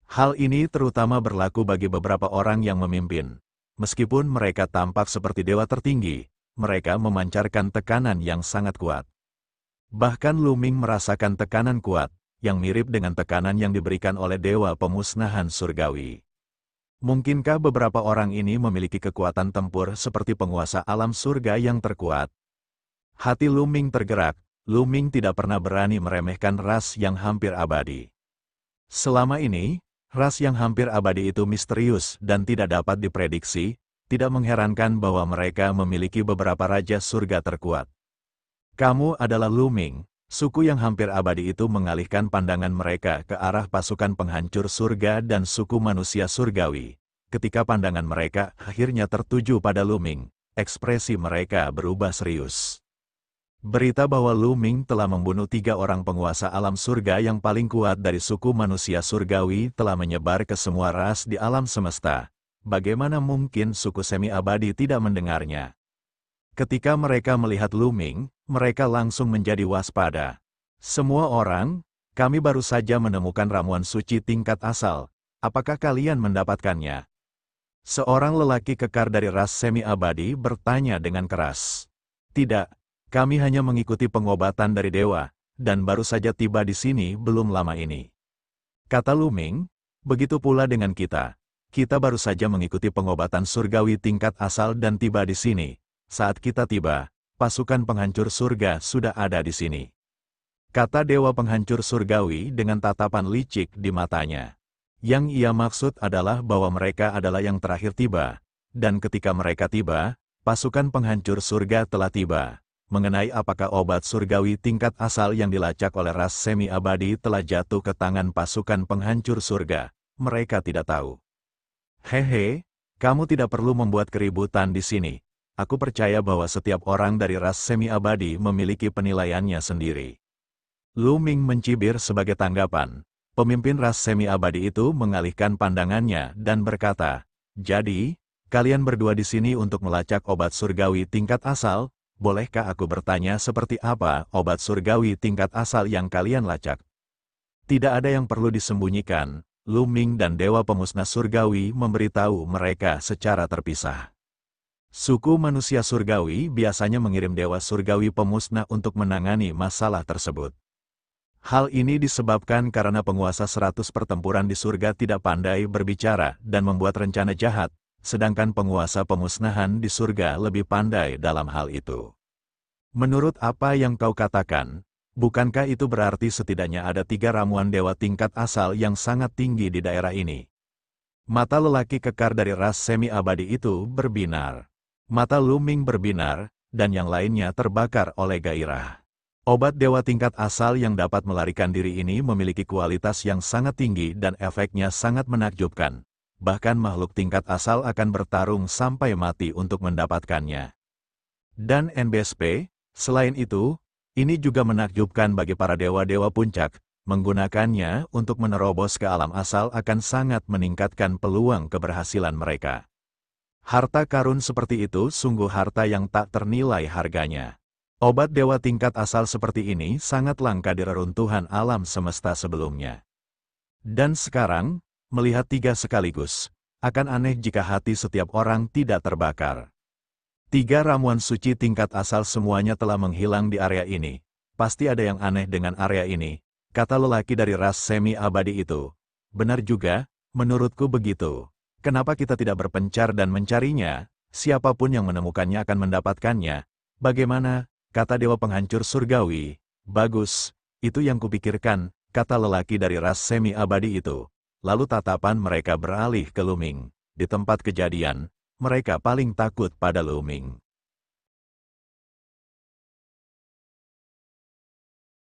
Hal ini terutama berlaku bagi beberapa orang yang memimpin. Meskipun mereka tampak seperti dewa tertinggi, mereka memancarkan tekanan yang sangat kuat. Bahkan Lu Ming merasakan tekanan kuat, yang mirip dengan tekanan yang diberikan oleh dewa pemusnahan surgawi. Mungkinkah beberapa orang ini memiliki kekuatan tempur seperti penguasa alam surga yang terkuat? Hati Lu Ming tergerak. Lu Ming tidak pernah berani meremehkan ras yang hampir abadi. Selama ini, ras yang hampir abadi itu misterius dan tidak dapat diprediksi, tidak mengherankan bahwa mereka memiliki beberapa raja surga terkuat. Kamu adalah Luming, suku yang hampir abadi itu mengalihkan pandangan mereka ke arah pasukan penghancur surga dan suku manusia surgawi. Ketika pandangan mereka akhirnya tertuju pada Luming, ekspresi mereka berubah serius. Berita bahwa Luming telah membunuh 3 orang penguasa alam surga yang paling kuat dari suku manusia surgawi telah menyebar ke semua ras di alam semesta. Bagaimana mungkin suku semi-abadi tidak mendengarnya? Ketika mereka melihat Luming, mereka langsung menjadi waspada. Semua orang, kami baru saja menemukan ramuan suci tingkat asal. Apakah kalian mendapatkannya? Seorang lelaki kekar dari ras semi-abadi bertanya dengan keras. Tidak. Kami hanya mengikuti pengobatan dari dewa, dan baru saja tiba di sini belum lama ini. Kata Luming, begitu pula dengan kita. Kita baru saja mengikuti pengobatan surgawi tingkat asal dan tiba di sini. Saat kita tiba, pasukan penghancur surga sudah ada di sini. Kata dewa penghancur surgawi dengan tatapan licik di matanya. Yang ia maksud adalah bahwa mereka adalah yang terakhir tiba, dan ketika mereka tiba, pasukan penghancur surga telah tiba. Mengenai apakah obat surgawi tingkat asal yang dilacak oleh ras semi-abadi telah jatuh ke tangan pasukan penghancur surga, mereka tidak tahu. Hehe, kamu tidak perlu membuat keributan di sini. Aku percaya bahwa setiap orang dari ras semi-abadi memiliki penilaiannya sendiri. Luming mencibir sebagai tanggapan. Pemimpin ras semi-abadi itu mengalihkan pandangannya dan berkata, "Jadi, kalian berdua di sini untuk melacak obat surgawi tingkat asal? Bolehkah aku bertanya seperti apa obat surgawi tingkat asal yang kalian lacak?" Tidak ada yang perlu disembunyikan, Luming dan Dewa Pemusnah Surgawi memberitahu mereka secara terpisah. Suku manusia surgawi biasanya mengirim Dewa Surgawi Pemusnah untuk menangani masalah tersebut. Hal ini disebabkan karena penguasa 100 pertempuran di surga tidak pandai berbicara dan membuat rencana jahat, sedangkan penguasa pemusnahan di surga lebih pandai dalam hal itu. Menurut apa yang kau katakan, bukankah itu berarti setidaknya ada 3 ramuan dewa tingkat asal yang sangat tinggi di daerah ini? Mata lelaki kekar dari ras semi-abadi itu berbinar. Mata Luming berbinar, dan yang lainnya terbakar oleh gairah. Obat dewa tingkat asal yang dapat melarikan diri ini memiliki kualitas yang sangat tinggi dan efeknya sangat menakjubkan. Bahkan makhluk tingkat asal akan bertarung sampai mati untuk mendapatkannya. Dan NBSP, selain itu, ini juga menakjubkan bagi para dewa-dewa puncak, menggunakannya untuk menerobos ke alam asal akan sangat meningkatkan peluang keberhasilan mereka. Harta karun seperti itu sungguh harta yang tak ternilai harganya. Obat dewa tingkat asal seperti ini sangat langka di reruntuhan alam semesta sebelumnya. Dan sekarang, melihat 3 sekaligus, akan aneh jika hati setiap orang tidak terbakar. 3 ramuan suci tingkat asal semuanya telah menghilang di area ini. Pasti ada yang aneh dengan area ini, kata lelaki dari ras semi-abadi itu. Benar juga, menurutku begitu. Kenapa kita tidak berpencar dan mencarinya? Siapapun yang menemukannya akan mendapatkannya. Bagaimana? Kata dewa penghancur surgawi. Bagus, itu yang kupikirkan, kata lelaki dari ras semi-abadi itu. Lalu tatapan mereka beralih ke Luming. Di tempat kejadian, mereka paling takut pada Luming.